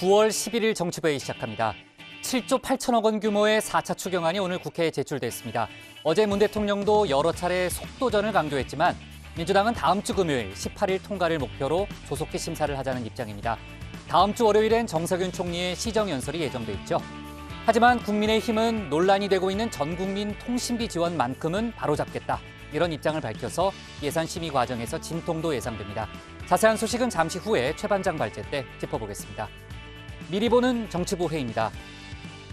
9월 11일 정치부회의 시작합니다. 7조 8천억 원 규모의 4차 추경안이 오늘 국회에 제출됐습니다. 어제 문 대통령도 여러 차례 속도전을 강조했지만 민주당은 다음 주 금요일 18일 통과를 목표로 조속히 심사를 하자는 입장입니다. 다음 주 월요일엔 정세균 총리의 시정연설이 예정돼 있죠. 하지만 국민의힘은 논란이 되고 있는 전국민 통신비 지원만큼은 바로잡겠다. 이런 입장을 밝혀서 예산 심의 과정에서 진통도 예상됩니다. 자세한 소식은 잠시 후에 최 반장 발제 때 짚어보겠습니다. 미리 보는 정치부 회의입니다.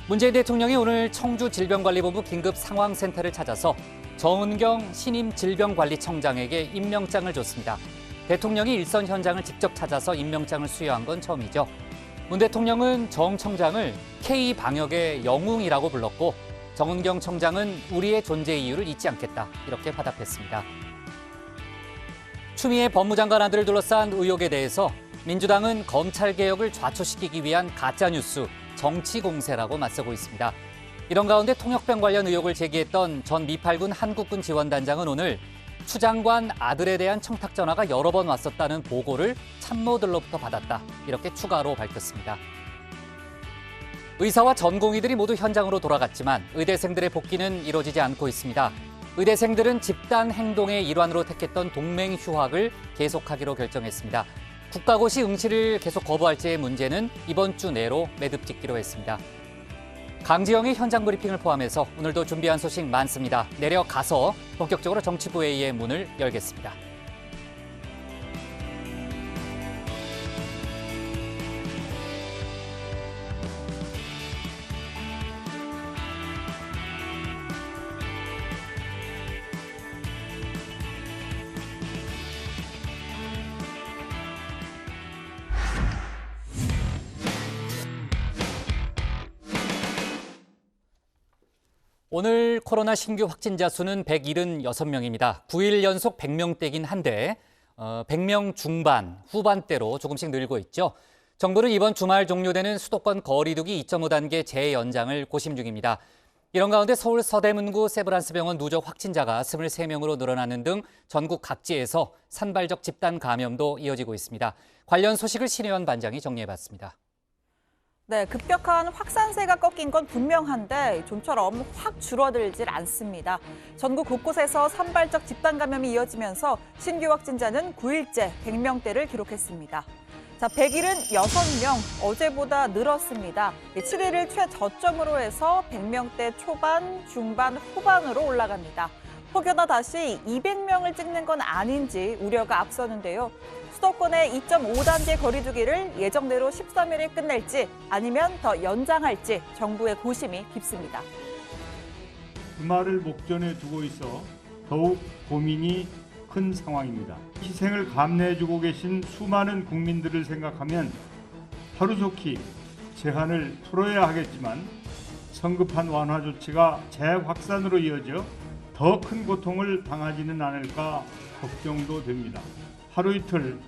문재인 대통령이 오늘 청주질병관리본부 긴급상황센터를 찾아서 정은경 신임 질병관리청장에게 임명장을 줬습니다. 대통령이 일선 현장을 직접 찾아서 임명장을 수여한 건 처음이죠. 문 대통령은 정 청장을 K방역의 영웅이라고 불렀고 정은경 청장은 우리의 존재 이유를 잊지 않겠다 이렇게 화답했습니다. 추미애 법무장관 아들을 둘러싼 의혹에 대해서 민주당은 검찰개혁을 좌초시키기 위한 가짜뉴스, 정치공세라고 맞서고 있습니다. 이런 가운데 통역병 관련 의혹을 제기했던 전 미팔군 한국군 지원단장은 오늘 추 장관 아들에 대한 청탁 전화가 여러 번 왔었다는 보고를 참모들로부터 받았다. 이렇게 추가로 밝혔습니다. 의사와 전공의들이 모두 현장으로 돌아갔지만 의대생들의 복귀는 이루어지지 않고 있습니다. 의대생들은 집단 행동의 일환으로 택했던 동맹 휴학을 계속하기로 결정했습니다. 국가고시 응시를 계속 거부할지의 문제는 이번 주 내로 매듭 짓기로 했습니다. 강지영의 현장 브리핑을 포함해서 오늘도 준비한 소식 많습니다. 내려가서 본격적으로 정치부회의의 문을 열겠습니다. 오늘 코로나 신규 확진자 수는 176명입니다. 9일 연속 100명대긴 한데 100명 중반, 후반대로 조금씩 늘고 있죠. 정부는 이번 주말 종료되는 수도권 거리두기 2.5단계 재연장을 고심 중입니다. 이런 가운데 서울 서대문구 세브란스병원 누적 확진자가 23명으로 늘어나는 등 전국 각지에서 산발적 집단 감염도 이어지고 있습니다. 관련 소식을 신혜원 반장이 정리해봤습니다. 네, 급격한 확산세가 꺾인 건 분명한데 좀처럼 확 줄어들질 않습니다. 전국 곳곳에서 산발적 집단 감염이 이어지면서 신규 확진자는 9일째 100명대를 기록했습니다. 자, 176명, 어제보다 늘었습니다. 7일을 최저점으로 해서 100명대 초반, 중반, 후반으로 올라갑니다. 혹여나 다시 200명을 찍는 건 아닌지 우려가 앞서는데요. 수도권의 2.5단계 거리두기를 예정대로 13일에 끝낼지 아니면 더 연장할지 정부의 고심이 깊습니다. 주말을 목전에 두고 있어 더욱 고민이 큰 상황입니다. 희생을 감내해주고 계신 수많은 국민들을 생각하면 하루속히 제한을 풀어야 하겠지만 성급한 완화 조치가 재확산으로 이어져 더 큰 고통을 당하지는 않을까 걱정도 됩니다. 하루 이틀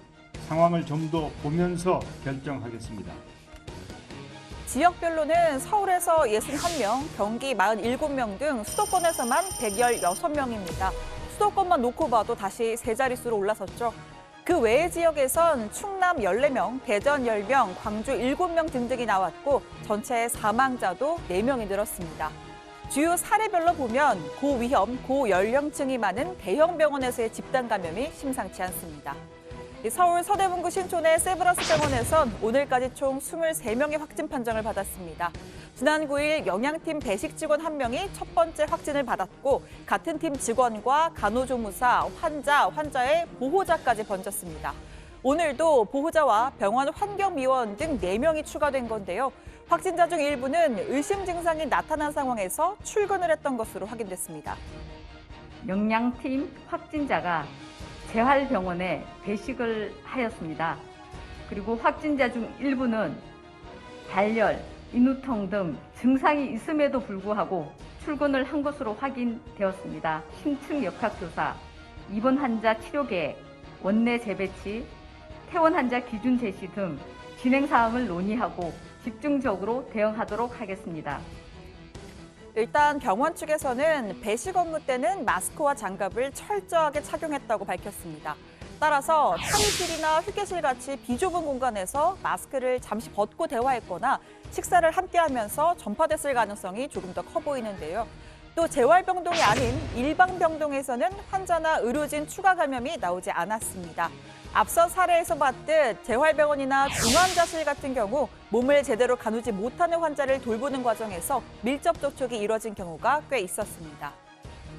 상황을 좀 더 보면서 결정하겠습니다. 지역별로는 서울에서 61명, 경기 47명 등 수도권에서만 116명입니다. 수도권만 놓고 봐도 다시 세 자릿수로 올라섰죠. 그 외의 지역에선 충남 14명, 대전 10명, 광주 7명 등등이 나왔고 전체 사망자도 4명이 늘었습니다. 주요 사례별로 보면 고위험, 고연령층이 많은 대형 병원에서의 집단 감염이 심상치 않습니다. 서울 서대문구 신촌의 세브란스병원에선 오늘까지 총 23명의 확진 판정을 받았습니다. 지난 9일 영양팀 배식 직원 1명이 첫 번째 확진을 받았고 같은 팀 직원과 간호조무사, 환자의 보호자까지 번졌습니다. 오늘도 보호자와 병원 환경미원 등 4명이 추가된 건데요. 확진자 중 일부는 의심 증상이 나타난 상황에서 출근을 했던 것으로 확인됐습니다. 영양팀 확진자가 재활병원에 배식을 하였습니다. 그리고 확진자 중 일부는 발열, 인후통 등 증상이 있음에도 불구하고 출근을 한 것으로 확인되었습니다. 심층 역학조사, 입원 환자 치료 계획, 원내 재배치, 퇴원 환자 기준 제시 등 진행 사항을 논의하고 집중적으로 대응하도록 하겠습니다. 일단 병원 측에서는 배식 업무 때는 마스크와 장갑을 철저하게 착용했다고 밝혔습니다. 따라서 탈의실이나 휴게실 같이 비좁은 공간에서 마스크를 잠시 벗고 대화했거나 식사를 함께 하면서 전파됐을 가능성이 조금 더 커 보이는데요. 또 재활병동이 아닌 일반병동에서는 환자나 의료진 추가 감염이 나오지 않았습니다. 앞서 사례에서 봤듯 재활병원이나 중환자실 같은 경우 몸을 제대로 가누지 못하는 환자를 돌보는 과정에서 밀접 접촉이 이뤄진 경우가 꽤 있었습니다.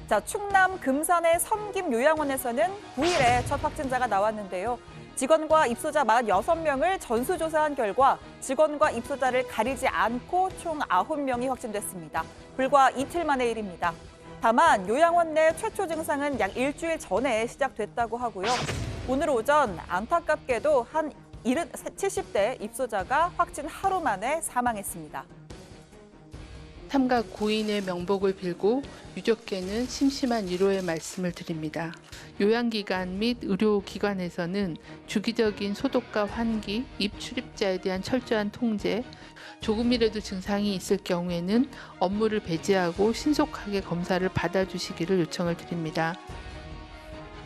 자, 충남 금산의 섬김요양원에서는 9일에 첫 확진자가 나왔는데요. 직원과 입소자 46명을 전수조사한 결과 직원과 입소자를 가리지 않고 총 9명이 확진됐습니다. 불과 이틀 만의 일입니다. 다만 요양원 내 최초 증상은 약 일주일 전에 시작됐다고 하고요. 오늘 오전 안타깝게도 한 70대 입소자가 확진 하루 만에 사망했습니다. 삼가 고인의 명복을 빌고 유족께는 심심한 위로의 말씀을 드립니다. 요양기관 및 의료기관에서는 주기적인 소독과 환기, 입 출입자에 대한 철저한 통제, 조금이라도 증상이 있을 경우에는 업무를 배제하고 신속하게 검사를 받아주시기를 요청을 드립니다.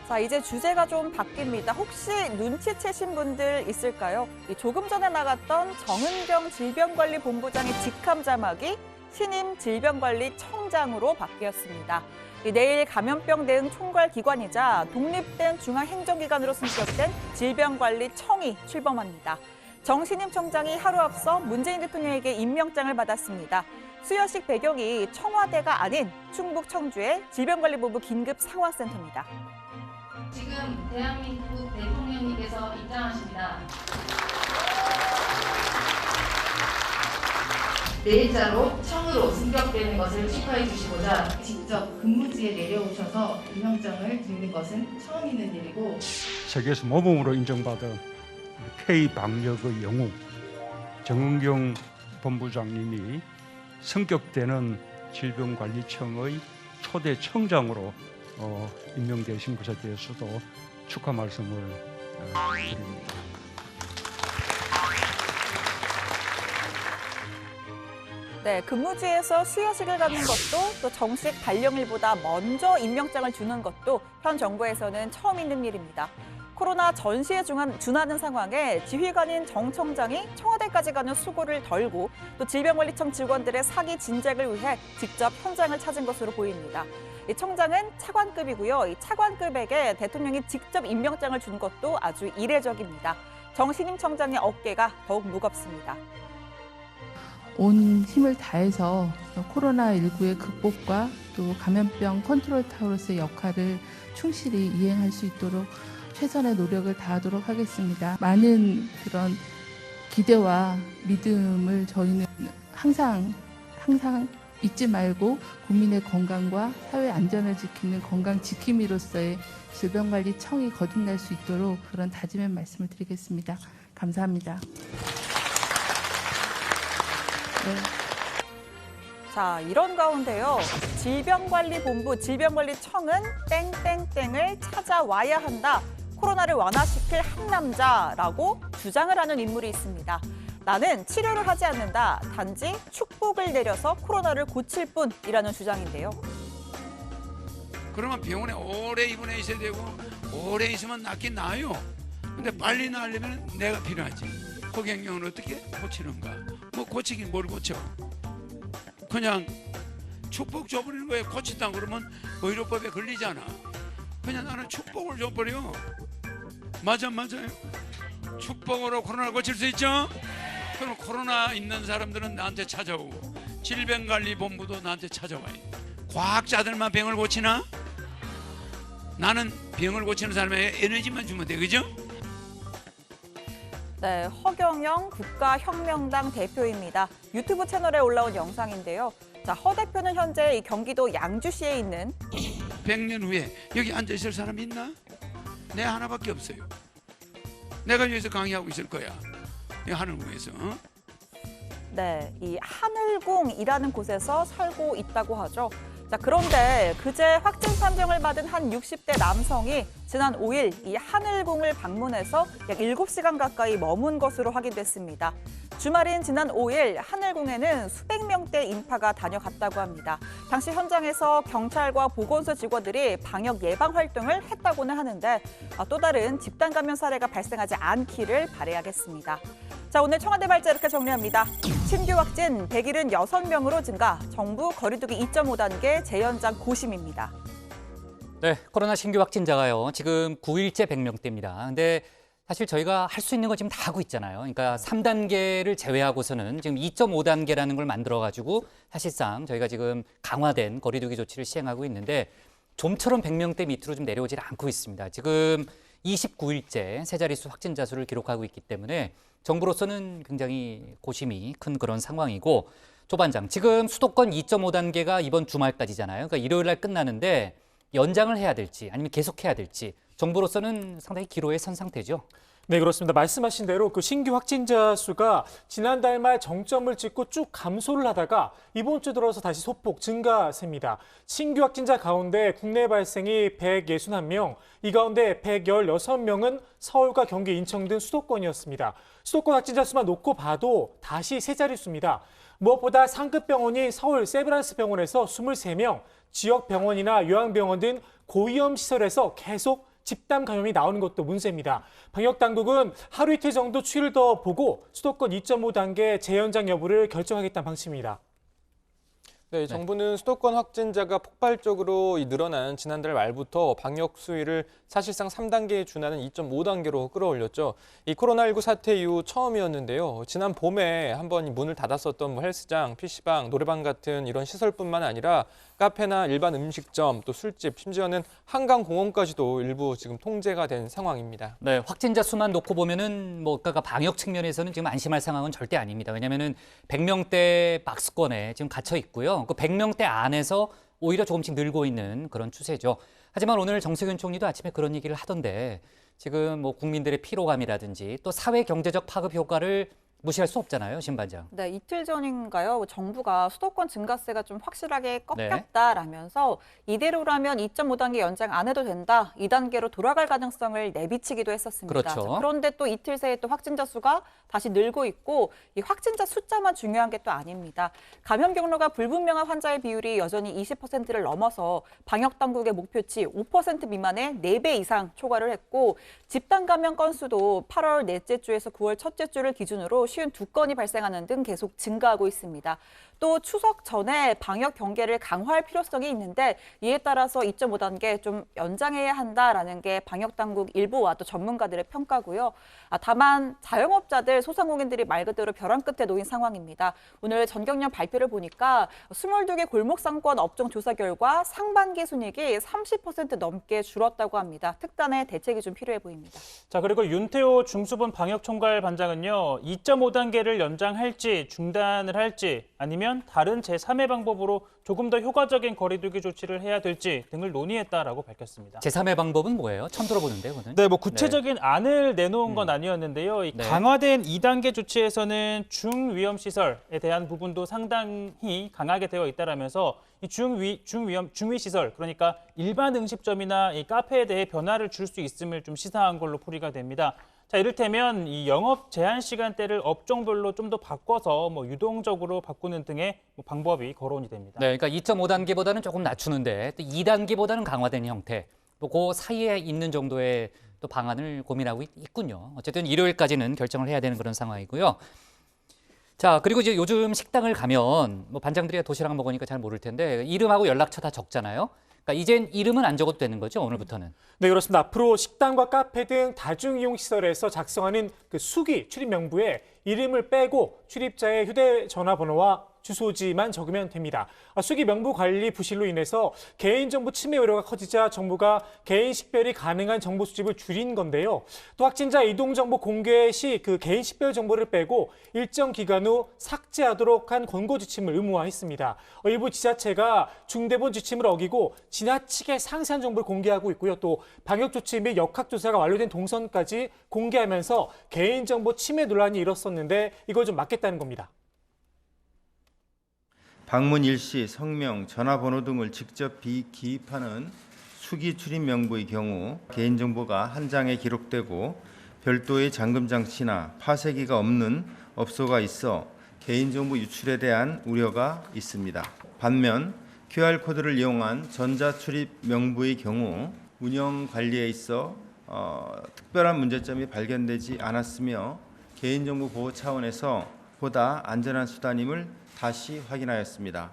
자, 이제 주제가 좀 바뀝니다. 혹시 눈치채신 분들 있을까요? 조금 전에 나갔던 정은경 질병관리본부장의 직함 자막이 신임 질병관리청장으로 바뀌었습니다. 내일 감염병 대응 총괄기관이자 독립된 중앙행정기관으로 승격된 질병관리청이 출범합니다. 정 신임 청장이 하루 앞서 문재인 대통령에게 임명장을 받았습니다. 수여식 배경이 청와대가 아닌 충북 청주의 질병관리본부 긴급상황센터입니다. 지금 대한민국 대통령님께서 입장하십니다. 내일자로 청으로 승격되는 것을 축하해 주시고자 직접 근무지에 내려오셔서 임명장을 드리는 것은 처음 있는 일이고 세계에서 모범으로 인정받은 K방역의 영웅 정은경 본부장님이 승격되는 질병관리청의 초대 청장으로 임명되신 것에 대해서도 축하 말씀을 드립니다. 네, 근무지에서 수여식을 갖는 것도 또 정식 발령일보다 먼저 임명장을 주는 것도 현 정부에서는 처음 있는 일입니다. 코로나 전시에 준하는 상황에 지휘관인 정 청장이 청와대까지 가는 수고를 덜고 또 질병관리청 직원들의 사기 진작을 위해 직접 현장을 찾은 것으로 보입니다. 이 청장은 차관급이고요. 이 차관급에게 대통령이 직접 임명장을 준 것도 아주 이례적입니다. 정 신임 청장의 어깨가 더욱 무겁습니다. 온 힘을 다해서 코로나19의 극복과 또 감염병 컨트롤 타워로서의 역할을 충실히 이행할 수 있도록 최선의 노력을 다하도록 하겠습니다. 많은 그런 기대와 믿음을 저희는 항상 잊지 말고 국민의 건강과 사회 안전을 지키는 건강 지킴이로서의 질병관리청이 거듭날 수 있도록 그런 다짐의 말씀을 드리겠습니다. 감사합니다. 네. 자, 이런 가운데요. 질병관리본부, 질병관리청은 땡땡땡을 찾아와야 한다. 코로나를 완화시킬 한 남자라고 주장을 하는 인물이 있습니다. 나는 치료를 하지 않는다. 단지 축복을 내려서 코로나를 고칠 뿐이라는 주장인데요. 그러면 병원에 오래 입원해 있어야 되고 오래 있으면 낫긴 나아요. 근데 빨리 나으려면 내가 필요하지. 허경영은 어떻게 고치는가? 뭐 고치긴 뭘 고쳐? 그냥 축복 줘버리는 거예요. 고친다 그러면 의료법에 걸리잖아. 그냥 나는 축복을 줘버려. 맞아요. 축복으로 코로나를 고칠 수 있죠? 그럼 코로나 있는 사람들은 나한테 찾아오고 질병관리본부도 나한테 찾아와요. 과학자들만 병을 고치나? 나는 병을 고치는 사람에게 에너지만 주면 돼, 그죠? 네, 허경영 국가혁명당 대표입니다. 유튜브 채널에 올라온 영상인데요. 자, 허 대표는 현재 경기도 양주시에 있는 100년 후에 여기 앉아있을 사람 있나? 내 하나밖에 없어요. 내가 여기서 강의하고 있을 거야. 이 하늘궁에서. 네, 이 하늘궁이라는 곳에서 살고 있다고 하죠. 자, 그런데 그제 확진 판정을 받은 한 60대 남성이 지난 5일 이 하늘궁을 방문해서 약 7시간 가까이 머문 것으로 확인됐습니다. 주말인 지난 5일 하늘궁에는 수백 명대 인파가 다녀갔다고 합니다. 당시 현장에서 경찰과 보건소 직원들이 방역 예방 활동을 했다고는 하는데 또 다른 집단 감염 사례가 발생하지 않기를 바라야겠습니다. 자, 오늘 청와대 발제 이렇게 정리합니다. 신규 확진 176명으로 증가, 정부 거리두기 2.5단계 재연장 고심입니다. 네, 코로나 신규 확진자가요. 지금 9일째 100명대입니다. 근데 사실 저희가 할 수 있는 거 지금 다 하고 있잖아요. 그러니까 3단계를 제외하고서는 지금 2.5단계라는 걸 만들어가지고 사실상 저희가 지금 강화된 거리두기 조치를 시행하고 있는데 좀처럼 100명대 밑으로 좀 내려오질 않고 있습니다. 지금 29일째 세 자릿수 확진자 수를 기록하고 있기 때문에 정부로서는 굉장히 고심이 큰 그런 상황이고, 조반장, 지금 수도권 2.5단계가 이번 주말까지잖아요. 그러니까 일요일 날 끝나는데 연장을 해야 될지 아니면 계속해야 될지 정부로서는 상당히 기로에 선 상태죠. 네, 그렇습니다. 말씀하신 대로 그 신규 확진자 수가 지난달 말 정점을 찍고 쭉 감소를 하다가 이번 주 들어서 다시 소폭 증가세입니다. 신규 확진자 가운데 국내 발생이 161명, 이 가운데 116명은 서울과 경기, 인천 등 수도권이었습니다. 수도권 확진자 수만 놓고 봐도 다시 세 자릿수입니다. 무엇보다 상급 병원인 서울 세브란스 병원에서 23명, 지역 병원이나 요양병원 등 고위험 시설에서 계속 집단 감염이 나오는 것도 문제입니다. 방역 당국은 하루 이틀 정도 추이를 더 보고 수도권 2.5단계 재연장 여부를 결정하겠다는 방침입니다. 네, 정부는 수도권 확진자가 폭발적으로 늘어난 지난달 말부터 방역 수위를 사실상 3단계에 준하는 2.5단계로 끌어올렸죠. 이 코로나19 사태 이후 처음이었는데요. 지난 봄에 한번 문을 닫았었던 헬스장, PC방, 노래방 같은 이런 시설뿐만 아니라 카페나 일반 음식점, 또 술집, 심지어는 한강 공원까지도 일부 지금 통제가 된 상황입니다. 네, 확진자 수만 놓고 보면은 그러니까 방역 측면에서는 지금 안심할 상황은 절대 아닙니다. 왜냐하면은 100명대 박스권에 지금 갇혀 있고요. 그 100명대 안에서 오히려 조금씩 늘고 있는 그런 추세죠. 하지만 오늘 정세균 총리도 아침에 그런 얘기를 하던데 지금 국민들의 피로감이라든지 또 사회 경제적 파급 효과를 무시할 수 없잖아요, 신 반장. 네, 이틀 전인가요? 정부가 수도권 증가세가 좀 확실하게 꺾였다라면서 이대로라면 2.5단계 연장 안 해도 된다, 2단계로 돌아갈 가능성을 내비치기도 했었습니다. 그렇죠. 자, 그런데 또 이틀 새에 또 확진자 수가 다시 늘고 있고 이 확진자 숫자만 중요한 게 또 아닙니다. 감염 경로가 불분명한 환자의 비율이 여전히 20%를 넘어서 방역 당국의 목표치 5% 미만의 4배 이상 초과를 했고, 집단 감염 건수도 8월 넷째 주에서 9월 첫째 주를 기준으로 52건이 발생하는 등 계속 증가하고 있습니다. 또 추석 전에 방역 경계를 강화할 필요성이 있는데 이에 따라서 2.5단계 좀 연장해야 한다라는 게 방역 당국 일부와 또 전문가들의 평가고요. 다만 자영업자들, 소상공인들이 말 그대로 벼랑 끝에 놓인 상황입니다. 오늘 전경련 발표를 보니까 22개 골목 상권 업종 조사 결과 상반기 순이익이 30% 넘게 줄었다고 합니다. 특단의 대책이 좀 필요해 보입니다. 자, 그리고 윤태호 중수본 방역총괄 반장은요, 2.5단계를 연장할지 중단을 할지 아니면 다른 제3의 방법으로 조금 더 효과적인 거리두기 조치를 해야 될지 등을 논의했다라고 밝혔습니다. 제3의 방법은 뭐예요? 처음 들어보는데요, 오늘. 네, 구체적인 안을 내놓은 건 아니었는데요. 이 강화된 2단계 조치에서는 중위험 시설에 대한 부분도 상당히 강하게 되어 있다라면서 이 중위 시설, 그러니까 일반 음식점이나 이 카페에 대해 변화를 줄 수 있음을 좀 시사한 걸로 풀이가 됩니다. 자, 이를테면 이 영업 제한 시간대를 업종별로 좀 더 바꿔서 유동적으로 바꾸는 등의 방법이 거론이 됩니다. 네, 그러니까 2.5단계보다는 조금 낮추는데 또 2단계보다는 강화된 형태, 또 그 사이에 있는 정도의 또 방안을 고민하고 있군요. 어쨌든 일요일까지는 결정을 해야 되는 그런 상황이고요. 자, 그리고 이제 요즘 식당을 가면 반장들이 도시락 먹으니까 잘 모를 텐데 이름하고 연락처 다 적잖아요. 그러니까 이젠 이름은 안 적어도 되는 거죠, 오늘부터는? 네, 그렇습니다. 앞으로 식당과 카페 등 다중이용시설에서 작성하는 그 수기 출입 명부에 이름을 빼고 출입자의 휴대전화번호와 주소지만 적으면 됩니다. 수기 명부 관리 부실로 인해서 개인정보 침해 우려가 커지자 정부가 개인 식별이 가능한 정보 수집을 줄인 건데요. 또 확진자 이동정보 공개 시 그 개인 식별 정보를 빼고 일정 기간 후 삭제하도록 한 권고 지침을 의무화했습니다. 일부 지자체가 중대본 지침을 어기고 지나치게 상세한 정보를 공개하고 있고요. 또 방역 조치 및 역학조사가 완료된 동선까지 공개하면서 개인정보 침해 논란이 일었었는데 이걸 좀 막겠다는 겁니다. 방문 일시 성명, 전화번호 등을 직접 기입하는 수기 출입 명부의 경우 개인정보가 한 장에 기록되고 별도의 잠금 장치나 파쇄기가 없는 업소가 있어 개인정보 유출에 대한 우려가 있습니다. 반면 QR코드를 이용한 전자출입 명부의 경우 운영 관리에 있어 특별한 문제점이 발견되지 않았으며 개인정보 보호 차원에서 보다 안전한 수단임을 다시 확인하였습니다.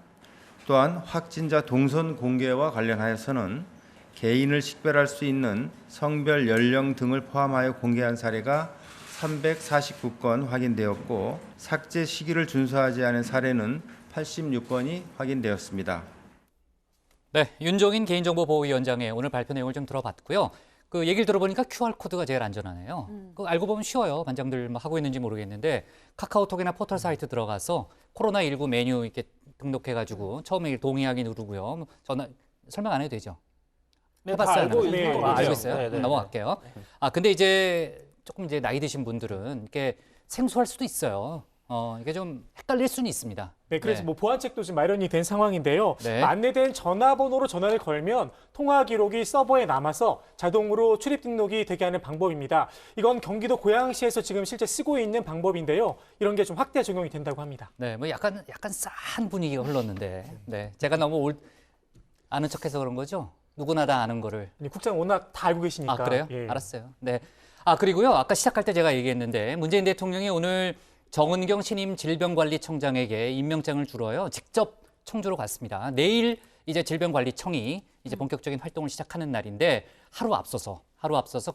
또한 확진자 동선 공개와 관련하여서는 개인을 식별할 수 있는 성별, 연령 등을 포함하여 공개한 사례가 349건 확인되었고 삭제 시기를 준수하지 않은 사례는 86건이 확인되었습니다. 네, 윤종인 개인정보보호위원장의 오늘 발표 내용을 좀 들어봤고요. 그 얘기를 들어보니까 QR코드가 제일 안전하네요. 그 알고 보면 쉬워요. 반장들 뭐 하고 있는지 모르겠는데 카카오톡이나 포털 사이트 들어가서 코로나19 메뉴 이렇게 등록해가지고 처음에 동의하기 누르고요. 전화 설명 안 해도 되죠? 네, 해봤어요? 알고 있어요? 네, 네. 넘어갈게요. 근데 이제 조금 이제 나이 드신 분들은 이렇게 생소할 수도 있어요. 이게 좀 헷갈릴 수는 있습니다. 네, 그래서 뭐 보안책도 지금 마련이 된 상황인데요. 네. 안내된 전화번호로 전화를 걸면 통화 기록이 서버에 남아서 자동으로 출입 등록이 되게 하는 방법입니다. 이건 경기도 고양시에서 지금 실제 쓰고 있는 방법인데요. 이런 게 좀 확대 적용이 된다고 합니다. 네, 뭐 약간 싸한 분위기가 흘렀는데, 네, 제가 너무 아는 척해서 그런 거죠. 누구나 다 아는 거를. 국장 워낙 다 알고 계시니까. 아, 그래요? 예. 알았어요. 네. 그리고요. 아까 시작할 때 제가 얘기했는데 문재인 대통령이 오늘 정은경 신임 질병관리청장에게 임명장을 주러요. 직접 청주로 갔습니다. 내일 이제 질병관리청이 이제 본격적인 활동을 시작하는 날인데 하루 앞서서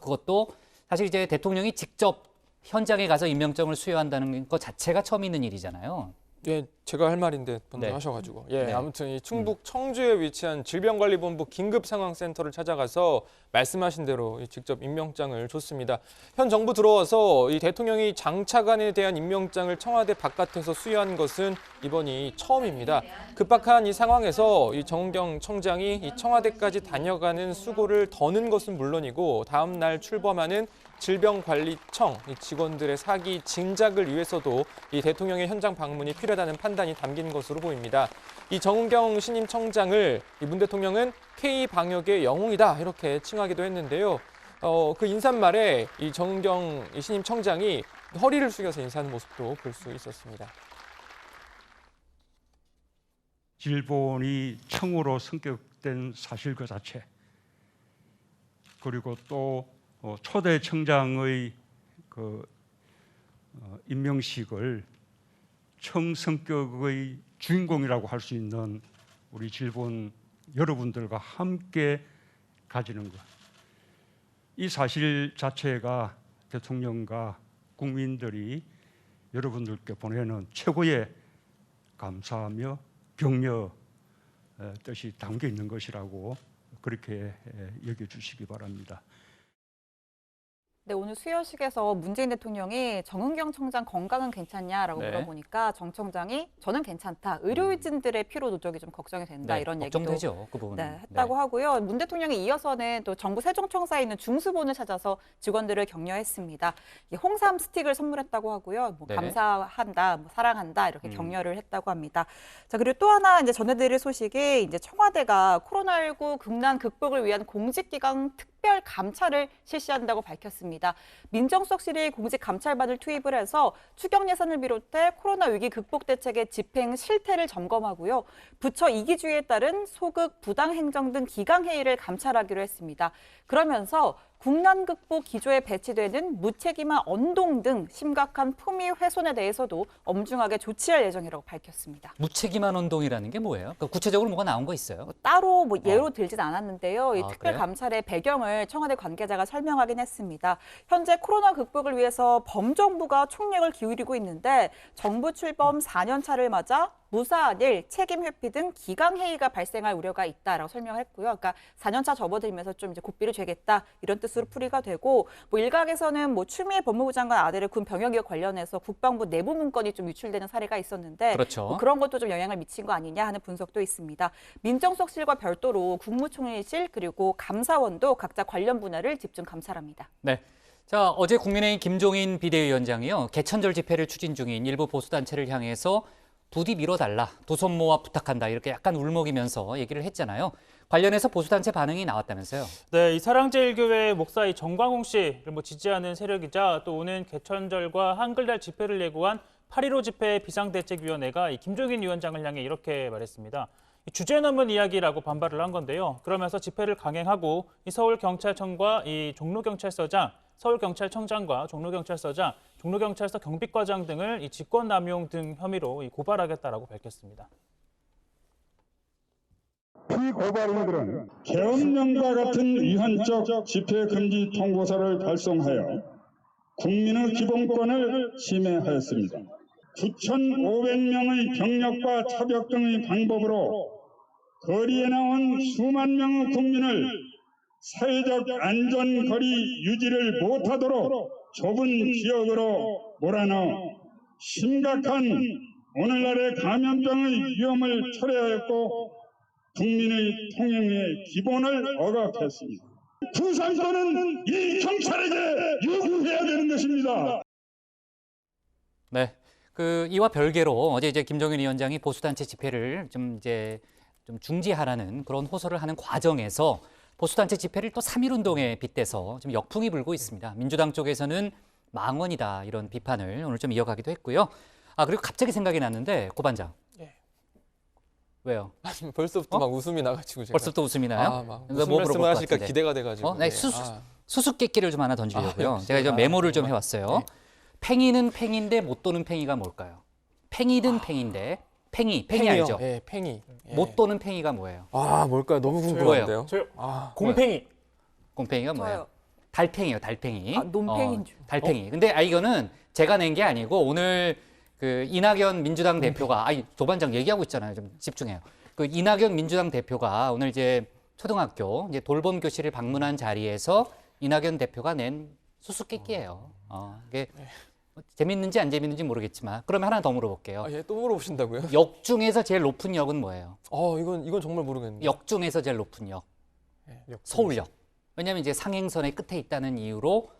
그것도 사실 이제 대통령이 직접 현장에 가서 임명장을 수여한다는 것 자체가 처음 있는 일이잖아요. 예, 제가 할 말인데 먼저 네. 하셔가지고. 예, 네. 아무튼 이 충북 청주에 위치한 질병관리본부 긴급상황센터를 찾아가서 말씀하신 대로 직접 임명장을 줬습니다. 현 정부 들어와서 이 대통령이 장차관에 대한 임명장을 청와대 바깥에서 수여한 것은 이번이 처음입니다. 급박한 이 상황에서 이 정은경 청장이 이 청와대까지 다녀가는 수고를 더는 것은 물론이고 다음 날 출범하는 질병관리청 직원들의 사기 진작을 위해서도 이 대통령의 현장 방문이 필요하다는 판단이 담긴 것으로 보입니다. 이 정은경 신임 청장을 이 문 대통령은 K방역의 영웅이다 이렇게 칭하기도 했는데요. 그 인사말에 이 정은경 신임 청장이 허리를 숙여서 인사하는 모습도 볼 수 있었습니다. 질본이 청으로 성격된 사실 그 자체, 그리고 또 초대 청장의 그 임명식을 청 성격의 주인공이라고 할 수 있는 우리 질본 여러분들과 함께 가지는 것, 이 사실 자체가 대통령과 국민들이 여러분들께 보내는 최고의 감사하며 격려 뜻이 담겨 있는 것이라고 그렇게 여겨주시기 바랍니다. 네, 오늘 수여식에서 문재인 대통령이 정은경 청장 건강은 괜찮냐라고 네. 물어보니까 정 청장이 저는 괜찮다. 의료진들의 피로 누적이 좀 걱정이 된다. 네, 이런 얘기도 걱정되죠, 그 부분은. 네, 했다고 하고요. 문 대통령이 이어서는 또 정부 세종청사에 있는 중수본을 찾아서 직원들을 격려했습니다. 홍삼 스틱을 선물했다고 하고요. 뭐 네. 감사한다, 뭐 사랑한다 이렇게 격려를 했다고 합니다. 자, 그리고 또 하나 이제 전해드릴 소식이 이제 청와대가 코로나19 국난 극복을 위한 공직기강 특별 감찰을 실시한다고 밝혔습니다. 민정수석실이 공직감찰반을 투입을 해서 추경 예산을 비롯해 코로나 위기 극복 대책의 집행 실태를 점검하고요. 부처 이기주의에 따른 소극, 부당행정 등 기강회의를 감찰하기로 했습니다. 그러면서 국난 극복 기조에 배치되는 무책임한 언동 등 심각한 품위 훼손에 대해서도 엄중하게 조치할 예정이라고 밝혔습니다. 무책임한 운동이라는 게 뭐예요? 그러니까 구체적으로 뭐가 나온 거 있어요? 따로 뭐 예로 들진 않았는데요. 이 특별 그래요? 감찰의 배경을 청와대 관계자가 설명하긴 했습니다. 현재 코로나 극복을 위해서 범정부가 총력을 기울이고 있는데 정부 출범 4년 차를 맞아 무사안일, 책임 회피 등 기강 회의가 발생할 우려가 있다라고 설명했고요. 그러니까 4년 차 접어들면서 좀 이제 고삐를 죄겠다 이런 뜻으로 풀이가 되고, 뭐 일각에서는 뭐 추미애 법무부 장관 아들의 군 병역이와 관련해서 국방부 내부 문건이 좀 유출되는 사례가 있었는데, 그렇죠. 뭐 그런 것도 좀 영향을 미친 거 아니냐 하는 분석도 있습니다. 민정수석실과 별도로 국무총리실 그리고 감사원도 각자 관련 분야를 집중 감찰합니다. 네. 자, 어제 국민의힘 김종인 비대위원장이요. 개천절 집회를 추진 중인 일부 보수단체를 향해서 부디 밀어달라, 두 손 모아 부탁한다 이렇게 약간 울먹이면서 얘기를 했잖아요. 관련해서 보수단체 반응이 나왔다면서요. 네, 이 사랑제일교회 목사 이 정광훈 씨를 지지하는 세력이자 또 오는 개천절과 한글날 집회를 예고한 8.15 집회 비상대책위원회가 이 김종인 위원장을 향해 이렇게 말했습니다. 주제 넘은 이야기라고 반발을 한 건데요. 그러면서 집회를 강행하고 이 서울경찰청과 이 종로경찰서장, 서울경찰청장과 종로경찰서장, 종로경찰서 경비과장 등을 이 직권남용 등 혐의로 고발하겠다라고 밝혔습니다. 피고발인들은 계엄령과 같은 위헌적 집회 금지 통보서를 발송하여 국민의 기본권을 침해하였습니다. 9,500명의 병력과 차벽 등의 방법으로 거리에 나온 수만 명의 국민을 사회적 안전거리 유지를 못하도록 좁은 지역으로 몰아넣어 심각한 오늘날의 감염병의 위험을 초래하였고 국민의 통행의 기본을 억압했습니다. 부상권은 이 경찰에게 요구해야 되는 것입니다. 네, 이와 별개로 어제 이제 김종인 위원장이 보수단체 집회를 좀 중지하라는 그런 호소를 하는 과정에서 보수단체 집회를 또 3.1운동에 빗대서 좀 역풍이 불고 있습니다. 민주당 쪽에서는 망언이다 이런 비판을 오늘 좀 이어가기도 했고요. 그리고 갑자기 생각이 났는데 고 반장. 네. 왜요? 벌써부터 막 웃음이 나가지고 제가. 벌써 또 웃음이 나요? 막 무슨 말씀을 하실까 기대가 돼가지고. 네, 수수께끼를 좀 하나 던지려고요. 역시. 제가 좀 메모를 좀 해왔어요. 네. 팽이는 팽인데 못 도는 팽이가 뭘까요? 팽이든 팽인데 팽이 팽이요. 알죠? 예, 팽이. 못 도는 팽이가 뭐예요? 뭘까요? 너무 궁금한데요. 저요. 곰팽이. 곰팽이가 뭐예요? 달팽이요, 달팽이. 논팽인 줄. 달팽이. 근데 이거는 제가 낸 게 아니고 오늘 이낙연 민주당 대표가 도반장 얘기하고 있잖아요. 좀 집중해요. 이낙연 민주당 대표가 오늘 이제 초등학교 이제 돌봄 교실을 방문한 자리에서 이낙연 대표가 낸 수수께끼예요. 이게 재밌는지 안 재밌는지 모르겠지만 그러면 하나 더 물어볼게요. 예, 또 물어보신다고요? 역 중에서 제일 높은 역은 뭐예요? 이건 정말 모르겠네요. 역 중에서 제일 높은 역. 서울역. 왜냐하면 이제 상행선의 끝에 있다는 이유로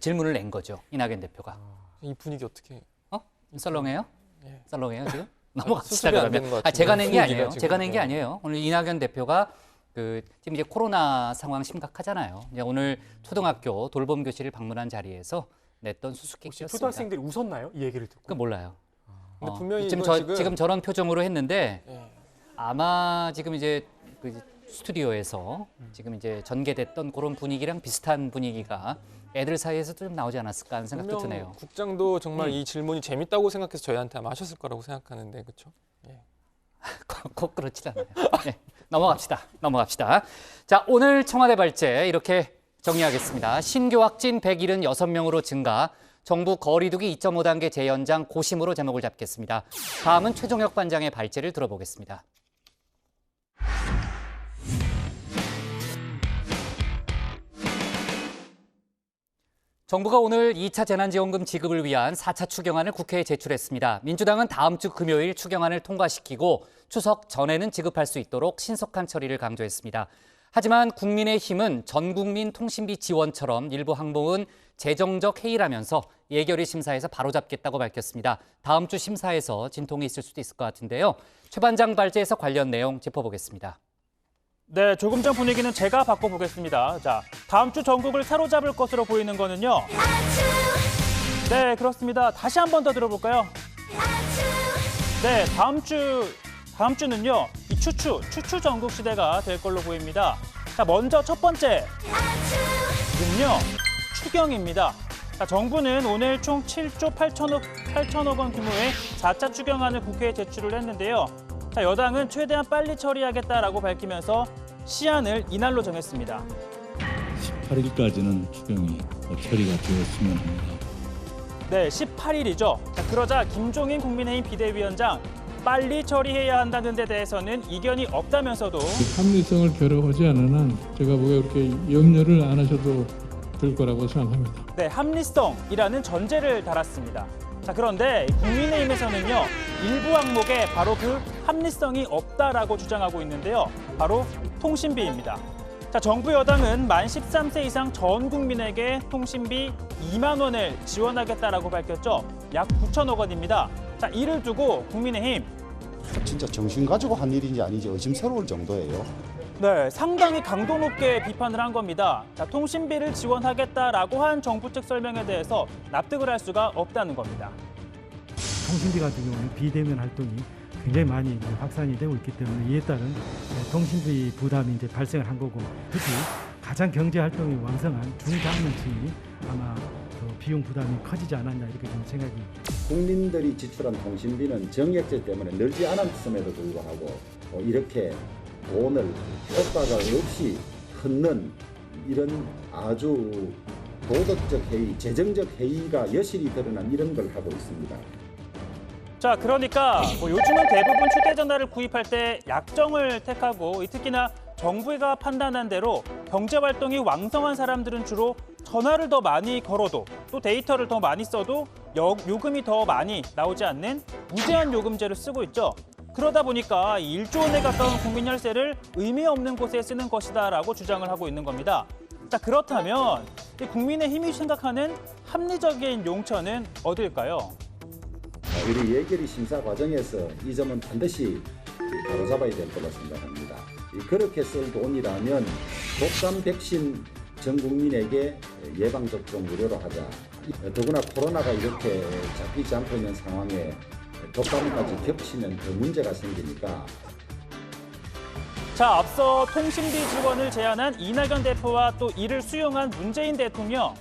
질문을 낸 거죠. 이낙연 대표가. 이 분위기 어떻게? 썰렁해요? 예. 썰렁해요 지금? 넘어갑시다 수습이 안 되는 것 그러면. 같은데, 제가 낸 게 아니에요. 지금. 제가 낸 게 아니에요. 오늘 이낙연 대표가 지금 이제 코로나 상황 심각하잖아요. 이제 오늘 초등학교 돌봄 교실을 방문한 자리에서 냈던 수수께끼였습니다. 혹시 초등학생들이 웃었나요? 이 얘기를 듣고? 몰라요. 근데 분명히 지금 저런 표정으로 했는데 예. 아마 지금 이제 스튜디오에서 지금 이제 전개됐던 그런 분위기랑 비슷한 분위기가 애들 사이에서도 좀 나오지 않았을까 하는 생각도 드네요. 국장도 정말 이 질문이 재밌다고 생각해서 저희한테 아마 하셨을 거라고 생각하는데 그렇죠? 예. 꼭 그렇지 않아요. 네, 넘어갑시다. 자, 오늘 청와대 발제 이렇게 정리하겠습니다. 신규 확진 176명으로 증가, 정부 거리두기 2.5단계 재연장 고심으로 제목을 잡겠습니다. 다음은 최종혁 반장의 발제를 들어보겠습니다. 정부가 오늘 2차 재난지원금 지급을 위한 4차 추경안을 국회에 제출했습니다. 민주당은 다음 주 금요일 추경안을 통과시키고 추석 전에는 지급할 수 있도록 신속한 처리를 강조했습니다. 하지만 국민의힘은 전국민 통신비 지원처럼 일부 항목은 재정적 해이라면서 예결위 심사에서 바로잡겠다고 밝혔습니다. 다음 주 심사에서 진통이 있을 수도 있을 것 같은데요. 최 반장 발제에서 관련 내용 짚어보겠습니다. 네, 조금 전 분위기는 제가 바꿔보겠습니다. 자, 다음 주 전국을 사로잡을 것으로 보이는 거는요. 네, 그렇습니다. 다시 한 번 더 들어볼까요? 네, 다음 주는요. 이 추추 전국 시대가 될 걸로 보입니다. 자, 먼저 첫 번째는요. 추경입니다. 자, 정부는 오늘 총 7조 8천억 원 규모의 4차 추경안을 국회에 제출을 했는데요. 자, 여당은 최대한 빨리 처리하겠다라고 밝히면서 시한을 이날로 정했습니다. 18일까지는 추경이 처리가 되었으면 합니다. 네, 18일이죠. 자, 그러자 김종인 국민의힘 비대위원장 빨리 처리해야 한다는 데 대해서는 이견이 없다면서도 합리성을 결여하지 않은 한 제가 보기에 그렇게 염려를 안 하셔도 될 거라고 생각합니다. 네, 합리성이라는 전제를 달았습니다. 자, 그런데 국민의힘에서는요. 일부 항목에 바로 그 합리성이 없다라고 주장하고 있는데요. 바로 통신비입니다. 자, 정부 여당은 만 13세 이상 전 국민에게 통신비 2만 원을 지원하겠다라고 밝혔죠. 약 9천억 원입니다. 자, 이를 두고 국민의힘 진짜 정신 가지고 한 일인지 아닌지 의심스러울 정도예요. 네, 상당히 강도 높게 비판을 한 겁니다. 자, 통신비를 지원하겠다라고 한 정부 측 설명에 대해서 납득을 할 수가 없다는 겁니다. 통신비 같은 경우는 비대면 활동이 굉장히 많이 확산이 되고 있기 때문에 이에 따른 통신비 부담이 이제 발생을 한 거고, 특히 가장 경제 활동이 왕성한 중장년층이 아마 비용 부담이 커지지 않았냐 이렇게 좀 생각이. 국민들이 지출한 통신비는 정액제 때문에 늘지 않았음에도 불구하고 이렇게 돈을 효과가 없이 흩는 이런 아주 도덕적 해이, 재정적 해이가 여실히 드러난 이런 걸 하고 있습니다. 자, 그러니까 요즘은 대부분 휴대전화를 구입할 때 약정을 택하고 특히나 정부가 판단한 대로 경제활동이 왕성한 사람들은 주로 전화를 더 많이 걸어도 또 데이터를 더 많이 써도 요금이 더 많이 나오지 않는 무제한 요금제를 쓰고 있죠. 그러다 보니까 1조 원에 가까운 국민 혈세를 의미 없는 곳에 쓰는 것이다라고 주장을 하고 있는 겁니다. 자, 그렇다면 국민의힘이 생각하는 합리적인 용처는 어딜까요? 우리 예결위 심사 과정에서 이 점은 반드시 바로잡아야 될 거라 생각합니다. 그렇게 쓸 돈이라면 독감 백신 전 국민에게 예방접종 무료로 하자. 더구나 코로나가 이렇게 잡히지 않고 있는 상황에 독감까지 겹치면 더 문제가 생기니까. 자, 앞서 통신비 지원을 제안한 이낙연 대표와 또 이를 수용한 문재인 대통령.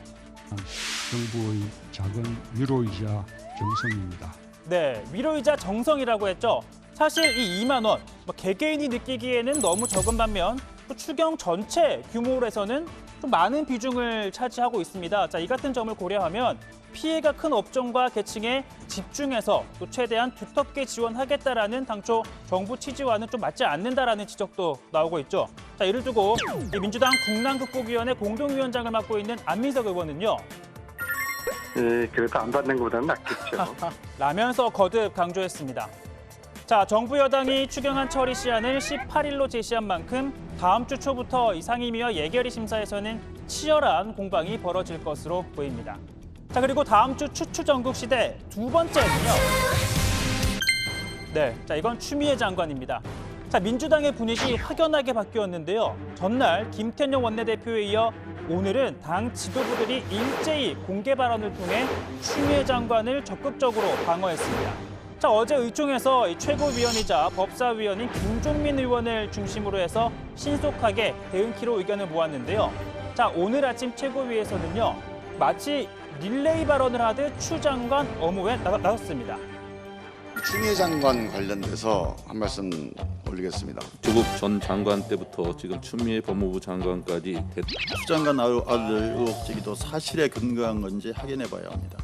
정부의 작은 위로이자 정성입니다. 네, 위로이자 정성이라고 했죠. 사실 이 2만 원, 개개인이 느끼기에는 너무 적은 반면 또 추경 전체 규모로 해서는 좀 많은 비중을 차지하고 있습니다. 자, 이 같은 점을 고려하면 피해가 큰 업종과 계층에 집중해서 또 최대한 두텁게 지원하겠다라는 당초 정부 취지와는 좀 맞지 않는다라는 지적도 나오고 있죠. 자, 이를 두고 민주당 국난극복위원회 공동위원장을 맡고 있는 안민석 의원은요. 그래도 안 받는 것보다는 낫겠죠. 라면서 거듭 강조했습니다. 자, 정부 여당이 추경안 처리 시한을 18일로 제시한 만큼 다음 주 초부터 이 상임위와 예결위 심사에서는 치열한 공방이 벌어질 것으로 보입니다. 자, 그리고 다음 주 추추 전국 시대 두 번째는요. 네, 자, 이건 추미애 장관입니다. 자, 민주당의 분위기 확연하게 바뀌었는데요. 전날 김태년 원내대표에 이어 오늘은 당 지도부들이 일제히 공개 발언을 통해 추미애 장관을 적극적으로 방어했습니다. 자, 어제 의총에서 이 최고위원이자 법사위원인 김종민 의원을 중심으로 해서 신속하게 대응키로 의견을 모았는데요. 자, 오늘 아침 최고위에서는요. 마치 릴레이 발언을 하듯 추 장관 업무에 나섰습니다. 추미애 장관 관련돼서 한 말씀 올리겠습니다. 조국 전 장관 때부터 지금 추미애 법무부 장관까지 추 장관 아들 의혹 제기도 사실에 근거한 건지 확인해 봐야 합니다.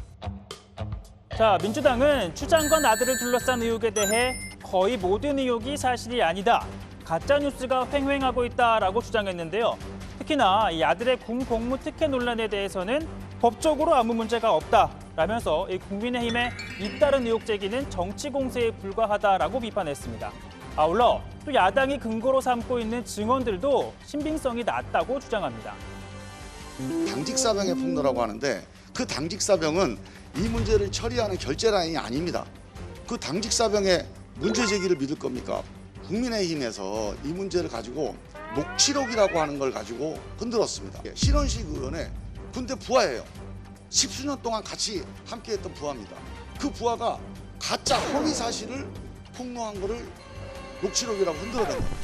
자, 민주당은 추 장관 아들을 둘러싼 의혹에 대해 거의 모든 의혹이 사실이 아니다. 가짜뉴스가 횡행하고 있다라고 주장했는데요. 특히나 이 아들의 군 복무 특혜 논란에 대해서는 법적으로 아무 문제가 없다라면서 이 국민의힘의 잇따른 의혹 제기는 정치 공세에 불과하다라고 비판했습니다. 아울러 또 야당이 근거로 삼고 있는 증언들도 신빙성이 낮다고 주장합니다. 당직사병의 폭로라고 하는데 그 당직사병은 이 문제를 처리하는 결재라인이 아닙니다. 그 당직사병의 문제 제기를 믿을 겁니까? 국민의힘에서 이 문제를 가지고 녹취록이라고 하는 걸 가지고 흔들었습니다. 신원식 의원의 군대 부하예요. 10수년 동안 같이 함께했던 부하입니다. 그 부하가 가짜 허위 사실을 폭로한 거를 녹취록이라고 흔들어댄 겁니다.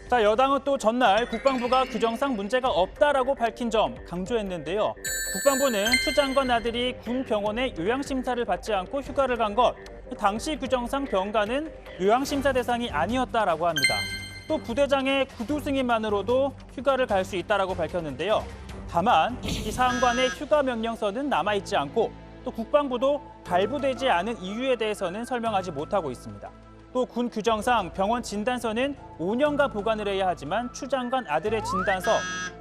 자, 여당은 또 전날 국방부가 규정상 문제가 없다라고 밝힌 점 강조했는데요. 국방부는 추 장관 아들이 군 병원에 요양심사를 받지 않고 휴가를 간 것, 당시 규정상 병가는 요양심사 대상이 아니었다라고 합니다. 또 부대장의 구두 승인만으로도 휴가를 갈 수 있다라고 밝혔는데요. 다만 이 사항관의 휴가 명령서는 남아있지 않고 또 국방부도 발부되지 않은 이유에 대해서는 설명하지 못하고 있습니다. 또 군 규정상 병원 진단서는 5년간 보관을 해야 하지만 추 장관 아들의 진단서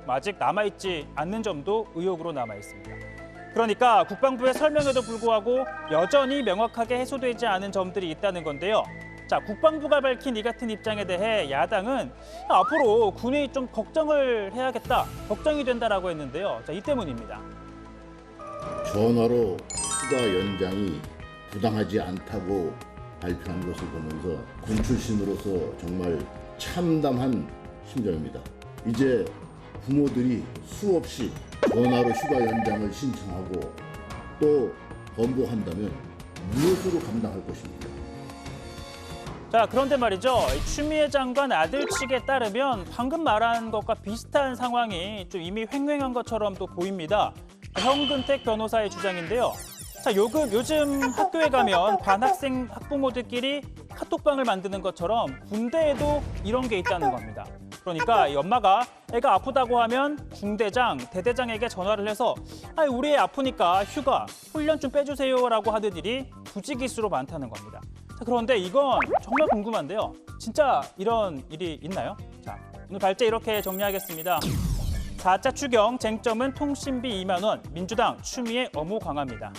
아직 남아있지 않는 점도 의혹으로 남아있습니다. 그러니까 국방부의 설명에도 불구하고 여전히 명확하게 해소되지 않은 점들이 있다는 건데요. 자, 국방부가 밝힌 이 같은 입장에 대해 야당은 앞으로 군이 좀 걱정을 해야겠다, 걱정이 된다라고 했는데요. 자, 이 때문입니다. 전화로 휴가 연장이 부당하지 않다고 발표한 것을 보면서 군 출신으로서 정말 참담한 심정입니다. 이제 부모들이 수없이 전화로 휴가 연장을 신청하고 또 번복한다면 무엇으로 감당할 것입니까? 자, 그런데 말이죠. 추미애 장관 아들 측에 따르면 방금 말한 것과 비슷한 상황이 좀 이미 횡행한 것처럼 또 보입니다. 현근택 변호사의 주장인데요. 자, 요즘 학교에 가면 반 학생 학부모들끼리 카톡방을 만드는 것처럼 군대에도 이런 게 있다는 겁니다. 그러니까 이 엄마가 애가 아프다고 하면 중대장, 대대장에게 전화를 해서 우리 애 아프니까 휴가, 훈련 좀 빼주세요라고 하는 일이 부지기수로 많다는 겁니다. 자, 그런데 이건 정말 궁금한데요. 진짜 이런 일이 있나요? 자, 오늘 발제 이렇게 정리하겠습니다. 4차 추경 쟁점은 통신비 2만 원, 민주당 추미애 엄호 강화입니다.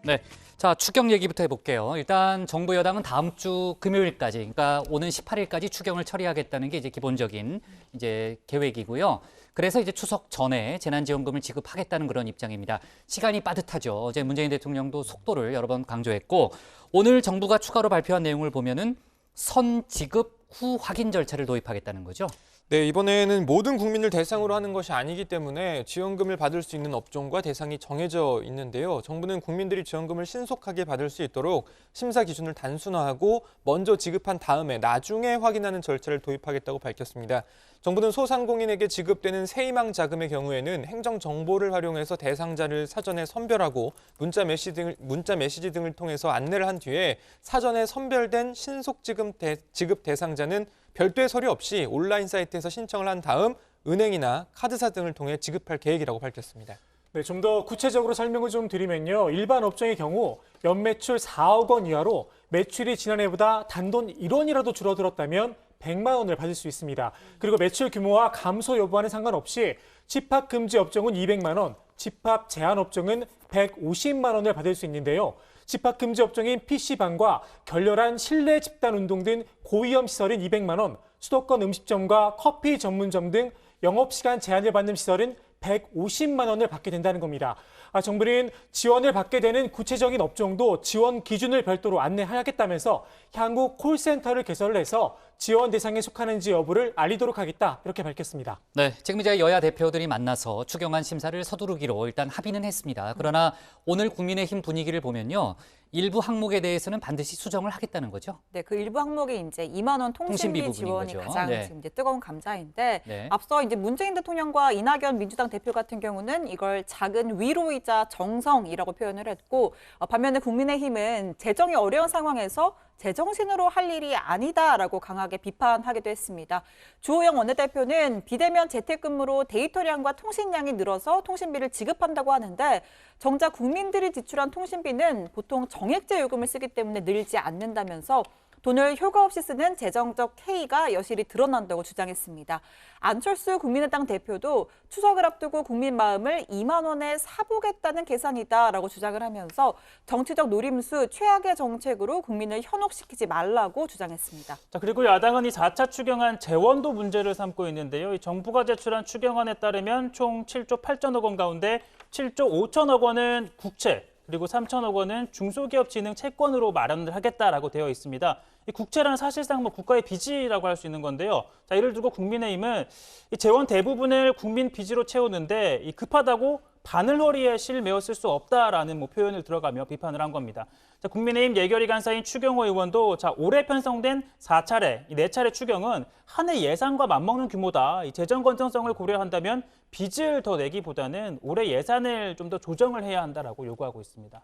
네, 자 추경 얘기부터 해볼게요. 일단 정부 여당은 다음 주 금요일까지, 그러니까 오는 18일까지 추경을 처리하겠다는 게 이제 기본적인 이제 계획이고요. 그래서 이제 추석 전에 재난지원금을 지급하겠다는 그런 입장입니다. 시간이 빠듯하죠. 어제 문재인 대통령도 속도를 여러 번 강조했고, 오늘 정부가 추가로 발표한 내용을 보면은 선지급 후 확인 절차를 도입하겠다는 거죠. 네, 이번에는 모든 국민을 대상으로 하는 것이 아니기 때문에 지원금을 받을 수 있는 업종과 대상이 정해져 있는데요. 정부는 국민들이 지원금을 신속하게 받을 수 있도록 심사 기준을 단순화하고 먼저 지급한 다음에 나중에 확인하는 절차를 도입하겠다고 밝혔습니다. 정부는 소상공인에게 지급되는 세희망 자금의 경우에는 행정 정보를 활용해서 대상자를 사전에 선별하고 문자 메시지 등을 통해서 안내를 한 뒤에 사전에 선별된 신속 지급 대상자는 별도의 서류 없이 온라인 사이트에서 신청을 한 다음 은행이나 카드사 등을 통해 지급할 계획이라고 밝혔습니다. 네, 좀 더 구체적으로 설명을 좀 드리면요. 일반 업종의 경우 연매출 4억 원 이하로 매출이 지난해보다 단돈 1원이라도 줄어들었다면 100만 원을 받을 수 있습니다. 그리고 매출 규모와 감소 여부와는 상관없이 집합 금지 업종은 200만 원, 집합 제한 업종은 150만 원을 받을 수 있는데요. 집합 금지 업종인 PC방과 결렬한 실내 집단 운동 등 고위험 시설은 200만 원, 수도권 음식점과 커피 전문점 등 영업시간 제한을 받는 시설은 150만 원을 받게 된다는 겁니다. 정부는 지원을 받게 되는 구체적인 업종도 지원 기준을 별도로 안내하겠다면서 향후 콜센터를 개설을 해서 지원 대상에 속하는지 여부를 알리도록 하겠다, 이렇게 밝혔습니다. 네, 지금 이제 여야 대표들이 만나서 추경안 심사를 서두르기로 일단 합의는 했습니다. 그러나 오늘 국민의힘 분위기를 보면요. 일부 항목에 대해서는 반드시 수정을 하겠다는 거죠. 네, 그 일부 항목이 이제 2만 원 통신비 지원이 거죠. 가장 네. 지금 이제 뜨거운 감자인데, 네. 앞서 이제 문재인 대통령과 이낙연 민주당 대표 같은 경우는 이걸 작은 위로이자 정성이라고 표현을 했고, 반면에 국민의힘은 재정이 어려운 상황에서 제정신으로 할 일이 아니다라고 강하게 비판하기도 했습니다. 주호영 원내대표는 비대면 재택근무로 데이터량과 통신량이 늘어서 통신비를 지급한다고 하는데, 정작 국민들이 지출한 통신비는 보통 정액제 요금을 쓰기 때문에 늘지 않는다면서 돈을 효과 없이 쓰는 재정적 해이가 여실히 드러난다고 주장했습니다. 안철수 국민의당 대표도 추석을 앞두고 국민 마음을 2만 원에 사보겠다는 계산이다라고 주장을 하면서 정치적 노림수, 최악의 정책으로 국민을 현혹시키지 말라고 주장했습니다. 자, 그리고 야당은 이 4차 추경안 재원도 문제를 삼고 있는데요. 이 정부가 제출한 추경안에 따르면 총 7조 8천억 원 가운데 7조 5천억 원은 국채, 그리고 3천억 원은 중소기업 진흥 채권으로 마련을 하겠다라고 되어 있습니다. 이 국채란 사실상 국가의 빚이라고 할 수 있는 건데요. 자, 이를 두고 국민의힘은 이 재원 대부분을 국민 빚으로 채우는데 이 급하다고 바늘허리에 실 메어 쓸 수 없다라는 표현을 들어가며 비판을 한 겁니다. 자, 국민의힘 예결위 간사인 추경호 의원도 올해 편성된 4차례, 이 4차례 추경은 한 해 예산과 맞먹는 규모다. 이 재정 건전성을 고려한다면 빚을 더 내기보다는 올해 예산을 좀 더 조정을 해야 한다라고 요구하고 있습니다.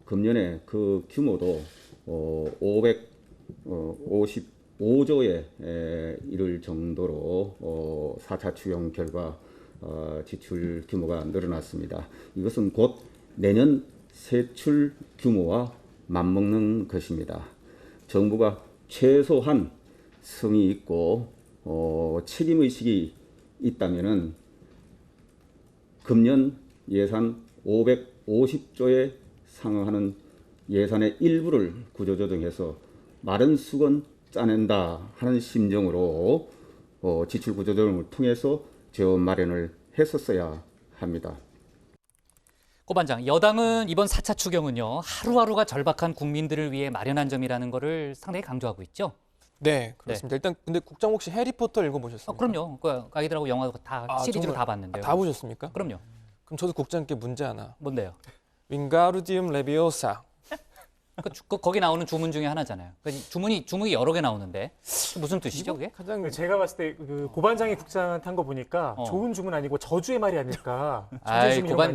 금년에 그 규모도 555조에 이를 정도로 4차 추경 결과 지출 규모가 늘어났습니다. 이것은 곧 내년 세출 규모와 맞먹는 것입니다. 정부가 최소한 성의 있고 책임의식이 있다면은 금년 예산 550조에 상응하는 예산의 일부를 구조조정해서 마른 수건 짜낸다 하는 심정으로 지출 구조조정을 통해서 재원 마련을 했었어야 합니다. 고 반장, 여당은 이번 4차 추경은요, 하루하루가 절박한 국민들을 위해 마련한 점이라는 거를 상당히 강조하고 있죠. 네, 그렇습니다. 일단 근데 국장 혹시 해리포터 읽어보셨습니까? 그럼요. 그 아이들하고 영화 다 시리즈로 정말? 다 봤는데요. 다 보셨습니까? 그럼요. 그럼 저도 국장께 문제 하나. 뭔데요? 윙가르디움 레비오사. 거기 나오는 주문 중에 하나잖아요. 주문이 여러 개 나오는데 무슨 뜻이죠, 그게? 가장 제가 봤을 때 그 고반장이 국장한테 한 거 보니까 좋은 주문 아니고 저주의 말이 아닐까.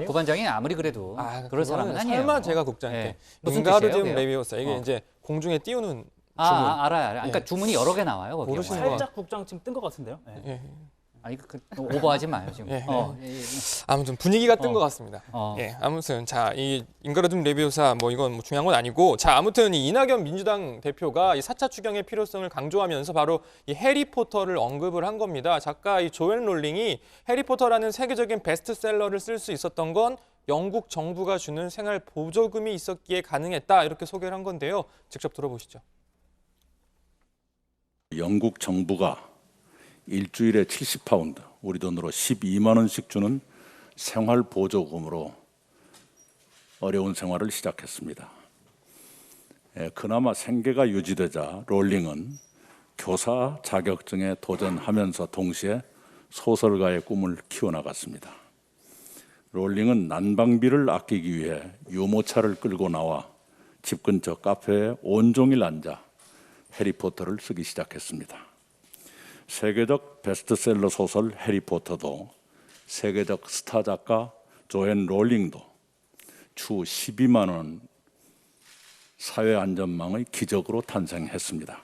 고반장이 아무리 그래도 그럴 사람은 아니에요. 설마 제가 국장한테 네. 무슨 윙가르디움 뜻이에요, 레비오사 이게 이제 공중에 띄우는 주문. 알아요. 그러니까 주문이 여러 개 나와요. 거기 모르시는 살짝 국장 지금 뜬 것 같은데요. 네. 아니 오버하지 마요 지금. 아무튼 분위기가 뜬 것 같습니다. 아무튼 자, 이 윙가르디움 레비오사 뭐 이건 뭐 중요한 건 아니고, 자 아무튼 이 이낙연 민주당 대표가 이 4차 추경의 필요성을 강조하면서 바로 이 해리포터를 언급을 한 겁니다. 작가 이 조엘 롤링이 해리포터라는 세계적인 베스트셀러를 쓸 수 있었던 건 영국 정부가 주는 생활 보조금이 있었기에 가능했다, 이렇게 소개를 한 건데요. 직접 들어보시죠. 영국 정부가 일주일에 70파운드, 우리 돈으로 12만 원씩 주는 생활 보조금으로 어려운 생활을 시작했습니다. 그나마 생계가 유지되자 롤링은 교사 자격증에 도전하면서 동시에 소설가의 꿈을 키워나갔습니다. 롤링은 난방비를 아끼기 위해 유모차를 끌고 나와 집 근처 카페에 온종일 앉아 해리포터를 쓰기 시작했습니다. 세계적 베스트셀러 소설 해리포터도 세계적 스타 작가 조앤 롤링도 주 12만 원 사회안전망의 기적으로 탄생했습니다.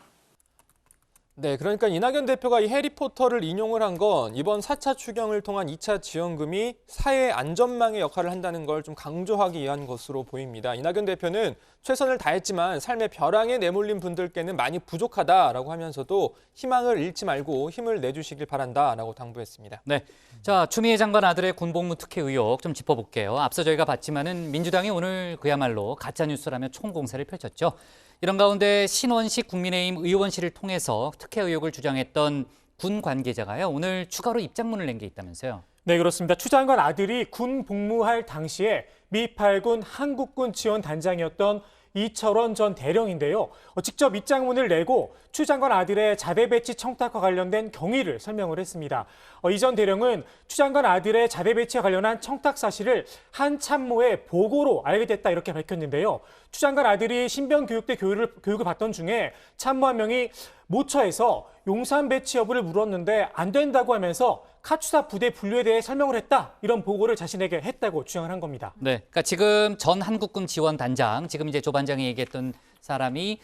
네, 그러니까 이낙연 대표가 이 해리포터를 인용을 한 건 이번 4차 추경을 통한 2차 지원금이 사회 안전망의 역할을 한다는 걸 좀 강조하기 위한 것으로 보입니다. 이낙연 대표는 최선을 다했지만 삶의 벼랑에 내몰린 분들께는 많이 부족하다라고 하면서도 희망을 잃지 말고 힘을 내주시길 바란다라고 당부했습니다. 네, 자 추미애 장관 아들의 군복무 특혜 의혹 좀 짚어볼게요. 앞서 저희가 봤지만은 민주당이 오늘 그야말로 가짜뉴스라며 총공세를 펼쳤죠. 이런 가운데 신원식 국민의힘 의원실을 통해서 특혜 의혹을 주장했던 군 관계자가요, 오늘 추가로 입장문을 낸 게 있다면서요. 네, 그렇습니다. 추 장관 아들이 군 복무할 당시에 미 8군 한국군 지원단장이었던 이철원 전 대령인데요. 직접 입장문을 내고 추 장관 아들의 자대 배치 청탁과 관련된 경위를 설명을 했습니다. 이 전 대령은 추 장관 아들의 자대 배치와 관련한 청탁 사실을 한 참모의 보고로 알게 됐다, 이렇게 밝혔는데요. 추 장관 아들이 신병교육대 교육을 받던 중에 참모 한 명이 모처에서 용산 배치 여부를 물었는데 안 된다고 하면서 카투사 부대 분류에 대해 설명을 했다, 이런 보고를 자신에게 했다고 주장을 한 겁니다. 네, 그러니까 지금 전 한국군 지원단장, 지금 이제 조 반장이 얘기했던 사람이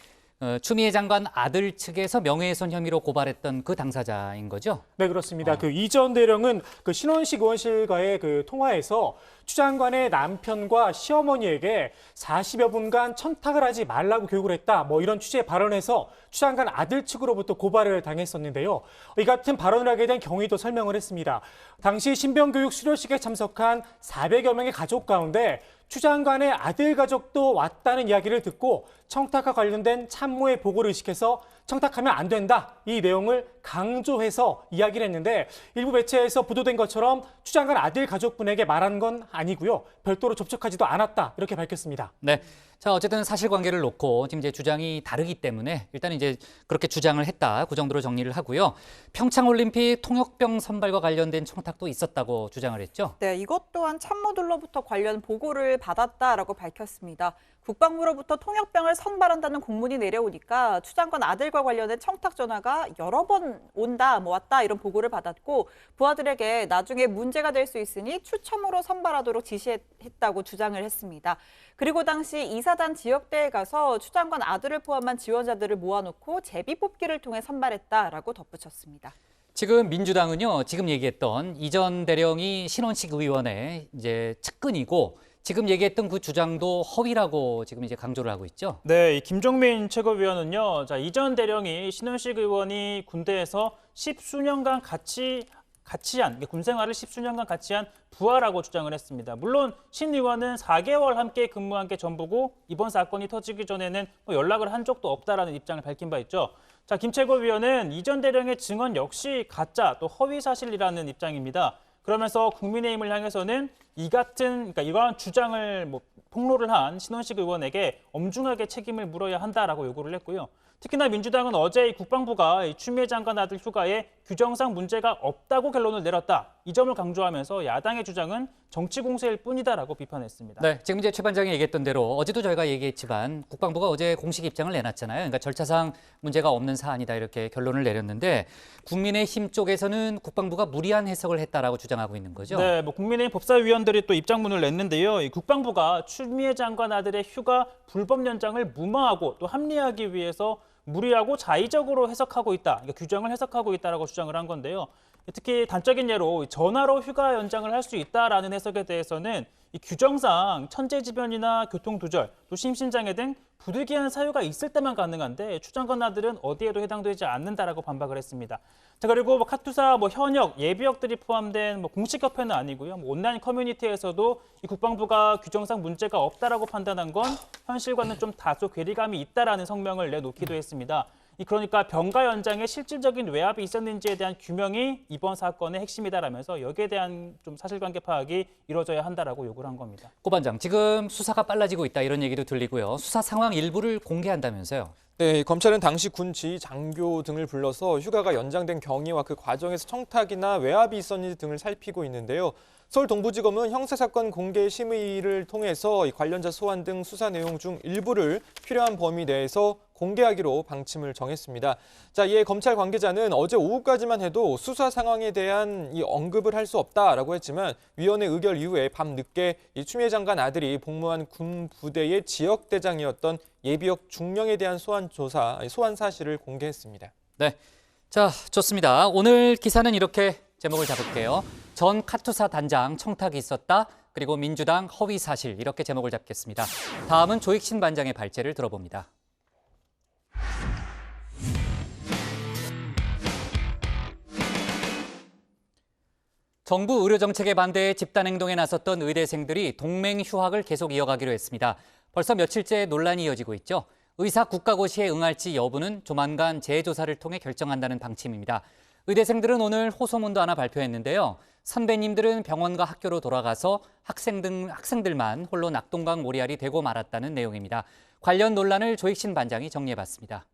추미애 장관 아들 측에서 명예훼손 혐의로 고발했던 그 당사자인 거죠? 네, 그렇습니다. 그 이 전 대령은 그 신원식 의원실과의 그 통화에서 추 장관의 남편과 시어머니에게 40여 분간 청탁을 하지 말라고 교육을 했다, 뭐 이런 취지의 발언에서 추 장관 아들 측으로부터 고발을 당했었는데요. 이 같은 발언을 하게 된 경위도 설명을 했습니다. 당시 신병교육 수료식에 참석한 400여 명의 가족 가운데 추 장관의 아들 가족도 왔다는 이야기를 듣고 청탁과 관련된 참모의 보고를 의식해서 청탁하면 안 된다, 이 내용을 강조해서 이야기를 했는데 일부 매체에서 보도된 것처럼 추 장관 아들 가족분에게 말한 건 아니고요. 별도로 접촉하지도 않았다, 이렇게 밝혔습니다. 네. 자, 어쨌든 사실관계를 놓고 지금 이제 주장이 다르기 때문에 일단 이제 그렇게 주장을 했다, 그 정도로 정리를 하고요. 평창올림픽 통역병 선발과 관련된 청탁도 있었다고 주장을 했죠. 네, 이것 또한 참모들로부터 관련 보고를 받았다라고 밝혔습니다. 국방부로부터 통역병을 선발한다는 공문이 내려오니까 추 장관 아들과 관련된 청탁 전화가 여러 번 온다, 뭐 왔다, 이런 보고를 받았고 부하들에게 나중에 문제가 될 수 있으니 추첨으로 선발하도록 지시했다고 주장을 했습니다. 그리고 당시 이사단 지역대에 가서 추 장관 아들을 포함한 지원자들을 모아놓고 제비 뽑기를 통해 선발했다라고 덧붙였습니다. 지금 민주당은요, 지금 얘기했던 이전 대령이 신원식 의원의 이제 측근이고 지금 얘기했던 그 주장도 허위라고 지금 이제 강조를 하고 있죠. 네, 이 김종민 최고위원은요, 자 이전 대령이 신원식 의원이 군대에서 10수년간 같이 한 군 생활을 10수년간 같이 한 부하라고 주장을 했습니다. 물론 신 의원은 4개월 함께 근무한 게 전부고 이번 사건이 터지기 전에는 연락을 한 적도 없다라는 입장을 밝힌 바 있죠. 자, 김 최고위원은 이전 대령의 증언 역시 가짜 또 허위 사실이라는 입장입니다. 그러면서 국민의힘을 향해서는 그러니까 이러한 주장을 폭로를 한 신원식 의원에게 엄중하게 책임을 물어야 한다라고 요구를 했고요. 특히나 민주당은 어제 국방부가 추미애 장관 아들 휴가에 규정상 문제가 없다고 결론을 내렸다. 이 점을 강조하면서 야당의 주장은 정치 공세일 뿐이다라고 비판했습니다. 네, 지금 이제 최 반장이 얘기했던 대로 어제도 저희가 얘기했지만 국방부가 어제 공식 입장을 내놨잖아요. 그러니까 절차상 문제가 없는 사안이다 이렇게 결론을 내렸는데 국민의힘 쪽에서는 국방부가 무리한 해석을 했다라고 주장하고 있는 거죠. 네, 국민의힘 법사위원들이 또 입장문을 냈는데요. 이 국방부가 추미애 장관 아들의 휴가 불법 연장을 무마하고 또 합리화하기 위해서 무리하고 자의적으로 해석하고 있다. 그러니까 규정을 해석하고 있다라고 주장을 한 건데요. 특히 단적인 예로 전화로 휴가 연장을 할 수 있다라는 해석에 대해서는 이 규정상 천재지변이나 교통두절, 또 심신장애 등 부득이한 사유가 있을 때만 가능한데 추 장관 아들은 어디에도 해당되지 않는다라고 반박을 했습니다. 자, 그리고 카투사 현역, 예비역들이 포함된 공식 협회는 아니고요. 온라인 커뮤니티에서도 이 국방부가 규정상 문제가 없다라고 판단한 건 현실과는 좀 다소 괴리감이 있다라는 성명을 내놓기도 했습니다. 그러니까 병가 연장에 실질적인 외압이 있었는지에 대한 규명이 이번 사건의 핵심이다라면서 여기에 대한 좀 사실관계 파악이 이루어져야 한다라고 요구를 한 겁니다. 고 반장, 지금 수사가 빨라지고 있다 이런 얘기도 들리고요. 수사 상황 일부를 공개한다면서요. 네, 검찰은 당시 군 지휘 장교 등을 불러서 휴가가 연장된 경위와 그 과정에서 청탁이나 외압이 있었는지 등을 살피고 있는데요. 서울 동부지검은 형사사건 공개 심의를 통해서 관련자 소환 등 수사 내용 중 일부를 필요한 범위 내에서 공개하기로 방침을 정했습니다. 자, 이에 검찰 관계자는 어제 오후까지만 해도 수사 상황에 대한 언급을 할 수 없다라고 했지만 위원회 의결 이후에 밤늦게 추미애 장관 아들이 복무한 군 부대의 지역대장이었던 예비역 중령에 대한 소환 사실을 공개했습니다. 네, 자, 좋습니다. 오늘 기사는 이렇게 제목을 잡을게요. 전 카투사 단장 청탁이 있었다. 그리고 민주당 허위 사실 이렇게 제목을 잡겠습니다. 다음은 조익신 반장의 발제를 들어봅니다. 정부 의료 정책에 반대해 집단 행동에 나섰던 의대생들이 동맹 휴학을 계속 이어가기로 했습니다. 벌써 며칠째 논란이 이어지고 있죠. 의사 국가고시에 응할지 여부는 조만간 재조사를 통해 결정한다는 방침입니다. 의대생들은 오늘 호소문도 하나 발표했는데요. 선배님들은 병원과 학교로 돌아가서 학생들만 홀로 낙동강 모리알이 되고 말았다는 내용입니다. 관련 논란을 조익신 반장이 정리해봤습니다.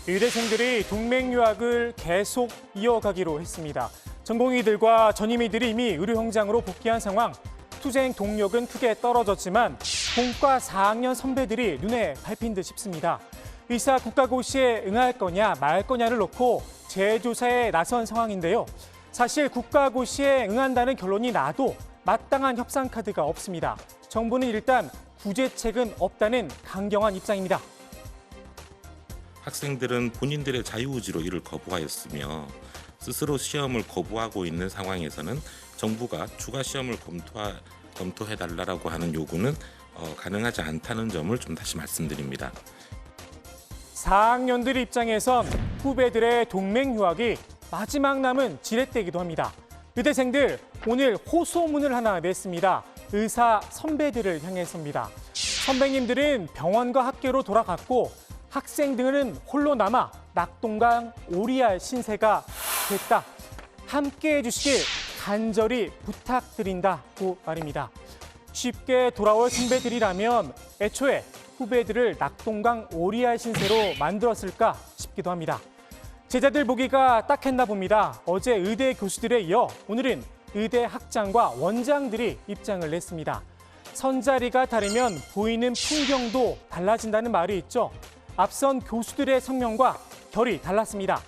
의대생들이 동맹 유학을 계속 이어가기로 했습니다. 전공의들과 전임의들이 이미 의료 현장으로 복귀한 상황. 투쟁 동력은 크게 떨어졌지만 본과 4학년 선배들이 눈에 밟힌 듯 싶습니다. 의사 국가고시에 응할 거냐 말 거냐를 놓고 재조사에 나선 상황인데요. 사실 국가고시에 응한다는 결론이 나도 마땅한 협상 카드가 없습니다. 정부는 일단 구제책은 없다는 강경한 입장입니다. 학생들은 본인들의 자유의지로 이를 거부하였으며 스스로 시험을 거부하고 있는 상황에서는 정부가 추가 시험을 검토해달라고 하는 요구는 가능하지 않다는 점을 좀 다시 말씀드립니다. 4학년들 입장에선 후배들의 동맹 휴학이 마지막 남은 지렛대기도 합니다. 의대생들 오늘 호소문을 하나 냈습니다. 의사 선배들을 향해서입니다. 선배님들은 병원과 학교로 돌아갔고 학생들은 홀로 남아 낙동강 오리알 신세가 됐다. 함께해 주시길 간절히 부탁드린다고 말입니다. 쉽게 돌아올 선배들이라면 애초에 후배들을 낙동강 오리알 신세로 만들었을까 싶기도 합니다. 제자들 보기가 딱했나 봅니다. 어제 의대 교수들에 이어 오늘은 의대 학장과 원장들이 입장을 냈습니다. 선자리가 다르면 보이는 풍경도 달라진다는 말이 있죠. 앞선 교수들의 성명과 결이 달랐습니다.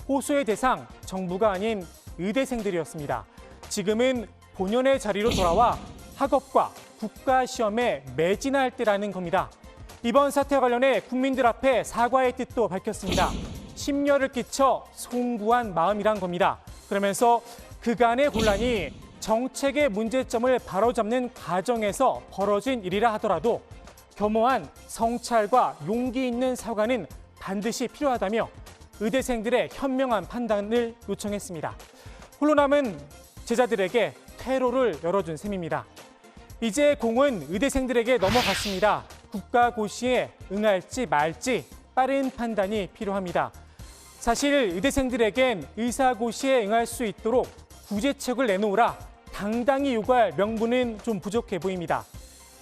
호소의 대상 정부가 아닌 의대생들이었습니다. 지금은 본연의 자리로 돌아와 학업과 국가시험에 매진할 때라는 겁니다. 이번 사태 관련해 국민들 앞에 사과의 뜻도 밝혔습니다. 심려를 끼쳐 송구한 마음이란 겁니다. 그러면서 그간의 혼란이 정책의 문제점을 바로잡는 과정에서 벌어진 일이라 하더라도 겸허한 성찰과 용기 있는 사과는 반드시 필요하다며 의대생들의 현명한 판단을 요청했습니다. 홀로 남은 제자들에게 퇴로를 열어준 셈입니다. 이제 공은 의대생들에게 넘어갔습니다. 국가고시에 응할지 말지 빠른 판단이 필요합니다. 사실 의대생들에겐 의사고시에 응할 수 있도록 구제책을 내놓으라 당당히 요구할 명분은 좀 부족해 보입니다.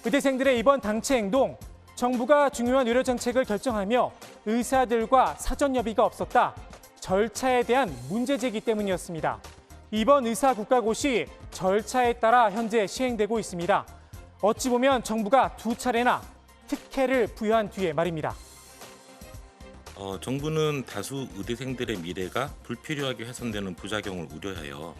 의대생들의 이번 당체 행동, 정부가 중요한 의료 정책을 결정하며 의사들과 사전 협의가 없었다. 절차에 대한 문제 제기 때문이었습니다. 이번 의사 국가고시 절차에 따라 현재 시행되고 있습니다. 어찌 보면 정부가 2차례나 특혜를 부여한 뒤에 말입니다. 정부는 다수 의대생들의 미래가 불필요하게 훼손되는 부작용을 우려하여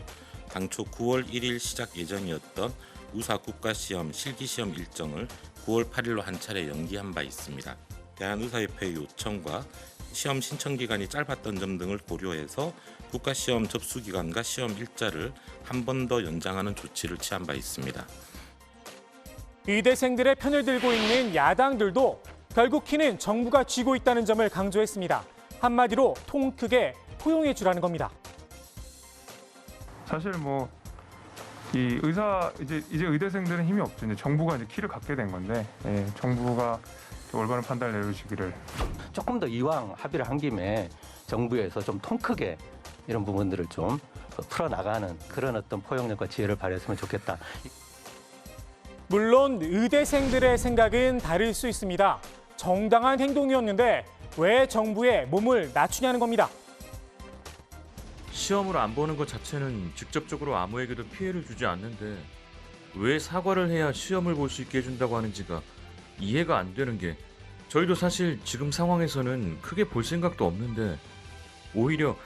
당초 9월 1일 시작 예정이었던 의사 국가시험 실기시험 일정을 9월 8일로 한 차례 연기한 바 있습니다. 대한의사협회의 요청과 시험 신청 기간이 짧았던 점 등을 고려해서 국가시험 접수 기간과 시험 일자를 한 번 더 연장하는 조치를 취한 바 있습니다. 의대생들의 편을 들고 있는 야당들도 결국 키는 정부가 쥐고 있다는 점을 강조했습니다. 한마디로 통 크게 포용해 주라는 겁니다. 사실 이 이제 의대생들은 힘이 없죠. 이제 정부가 이제 키를 갖게 된 건데 정부가 올바른 판단을 내려주시기를. 조금 더 이왕 합의를 한 김에 정부에서 좀 통 크게 이런 부분들을 좀 풀어나가는 그런 어떤 포용력과 지혜를 발휘했으면 좋겠다. 물론 의대생들의 생각은 다를 수 있습니다. 정당한 행동이었는데 왜 정부에 몸을 낮추냐는 겁니다. 시험을 안 보는 것 자체는 직접적으로 아무에게도 피해를 주지 않는데 왜 사과를 해야 시험을 볼 수 있게 해준다고 하는지가 이해가 안 되는 게 저희도 사실 지금 상황에서는 크게 볼 생각도 없는데 오히려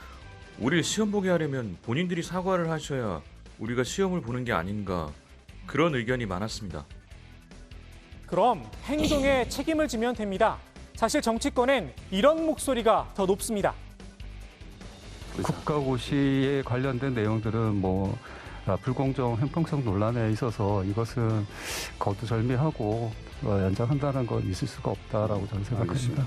우리를 시험 보게 하려면 본인들이 사과를 하셔야 우리가 시험을 보는 게 아닌가 그런 의견이 많았습니다. 그럼 행동에 책임을 지면 됩니다. 사실 정치권엔 이런 목소리가 더 높습니다. 국가고시에 관련된 내용들은 불공정 형평성 논란에 있어서 이것은 거두절미하고 연장한다는 건 있을 수가 없다라고 저는 생각합니다.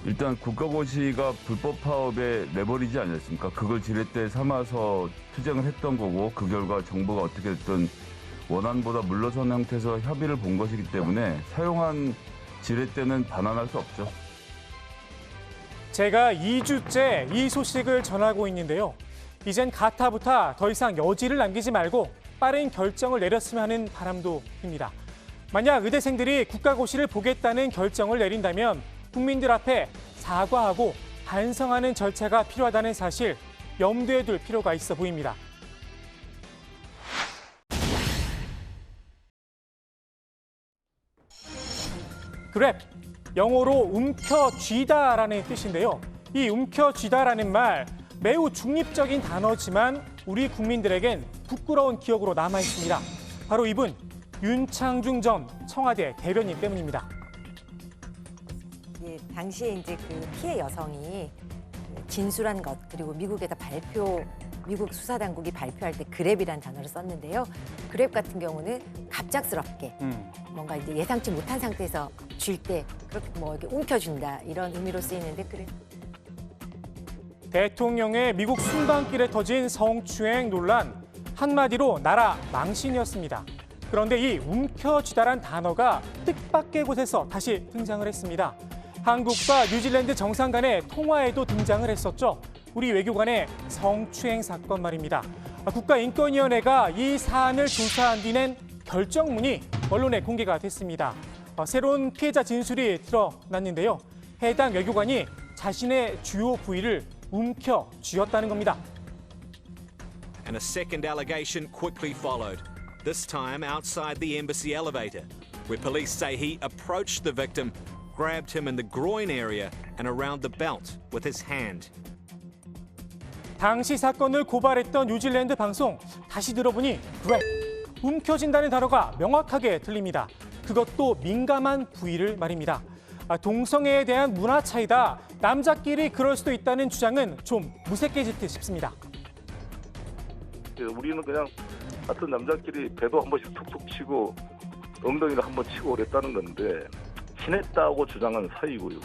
일단 국가고시가 불법 파업에 내버리지 않았습니까? 그걸 지렛대 삼아서 투쟁을 했던 거고 그 결과 정부가 어떻게 됐든 원안보다 물러선 형태에서 협의를 본 것이기 때문에 사용한 지렛대는 반환할 수 없죠. 제가 2주째 이 소식을 전하고 있는데요. 이젠 가타부타 더 이상 여지를 남기지 말고 빠른 결정을 내렸으면 하는 바람도 듭니다. 만약 의대생들이 국가고시를 보겠다는 결정을 내린다면 국민들 앞에 사과하고 반성하는 절차가 필요하다는 사실 염두에 둘 필요가 있어 보입니다. 그랩, 영어로 움켜쥐다라는 뜻인데요. 이 움켜쥐다라는 말 매우 중립적인 단어지만 우리 국민들에겐 부끄러운 기억으로 남아 있습니다. 바로 이분 윤창중 전 청와대 대변인 때문입니다. 예, 당시에 이제 그 피해 여성이 진술한 것 그리고 미국에다 미국 수사당국이 발표할 때 그랩이라는 단어를 썼는데요. 그랩 같은 경우는 갑작스럽게 뭔가 이제 예상치 못한 상태에서 줄 때 그렇게 이렇게 움켜준다 이런 의미로 쓰이는데 그래. 대통령의 미국 순방길에 터진 성추행 논란 한마디로 나라 망신이었습니다. 그런데 이 움켜쥐다란 단어가 뜻밖의 곳에서 다시 등장을 했습니다. 한국과 뉴질랜드 정상 간의 통화에도 등장을 했었죠. 우리 외교관의 성추행 사건 말입니다. 국가인권위원회가 이 사안을 조사한 뒤 낸 결정문이 언론에 공개가 됐습니다. 새로운 피해자 진술이 드러났는데요. 해당 외교관이 자신의 주요 부위를 움켜쥐었다는 겁니다. And a second allegation quickly followed, this time outside the embassy elevator, where police say he approached the victim, grabbed him in the groin area and around the belt with his hand. 당시 사건을 고발했던 뉴질랜드 방송 다시 들어보니 그랩, 움켜진다는 단어가 명확하게 들립니다. 그것도 민감한 부위를 말입니다. 동성애에 대한 문화 차이다. 남자끼리 그럴 수도 있다는 주장은 좀 무색해질 듯 싶습니다. 우리는 그냥 같은 남자끼리 배도 한 번씩 툭툭 치고 엉덩이도 한 번 치고 그랬다는 건데 친했다고 주장하는 사이고요.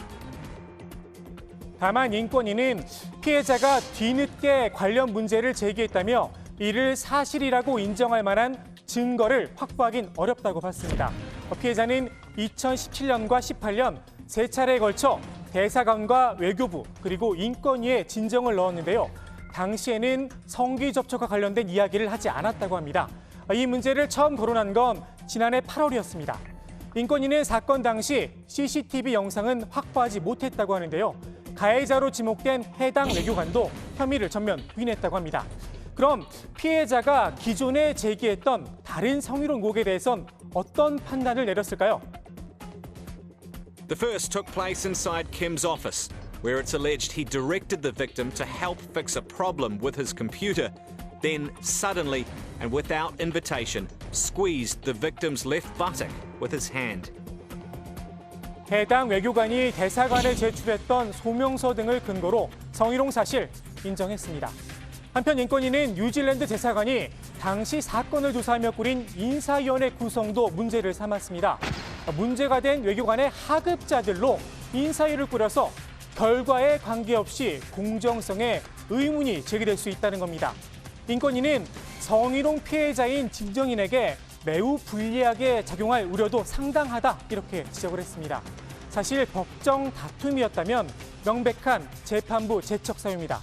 다만 인권위는 피해자가 뒤늦게 관련 문제를 제기했다며 이를 사실이라고 인정할 만한 증거를 확보하긴 어렵다고 봤습니다. 피해자는 2017년과 18년 3차례에 걸쳐 대사관과 외교부 그리고 인권위에 진정을 넣었는데요. 당시에는 성기 접촉과 관련된 이야기를 하지 않았다고 합니다. 이 문제를 처음 거론한 건 지난해 8월이었습니다. 인권위는 사건 당시 CCTV 영상은 확보하지 못했다고 하는데요. 가해자로 지목된 해당 외교관도 혐의를 전면 부인했다고 합니다. 그럼 피해자가 기존에 제기했던 다른 성희롱 의혹에 대해선 어떤 판단을 내렸을까요? The first took place inside Kim's office, where it's alleged he directed the victim to help fix a problem with his computer. Then, suddenly, and without invitation, squeezed the victim's left buttock with his hand. 해당 외교관이 대사관에 제출했던 소명서 등을 근거로 성희롱 사실 인정했습니다. 한편 인권위는 뉴질랜드 대사관이 당시 사건을 조사하며 꾸린 인사위원회 구성도 문제를 삼았습니다. 문제가 된 외교관의 하급자들로 인사위를 꾸려서 결과에 관계없이 공정성에 의문이 제기될 수 있다는 겁니다. 인권위는 성희롱 피해자인 진정인에게 매우 불리하게 작용할 우려도 상당하다 이렇게 지적을 했습니다. 사실 법정 다툼이었다면 명백한 재판부 제척 사유입니다.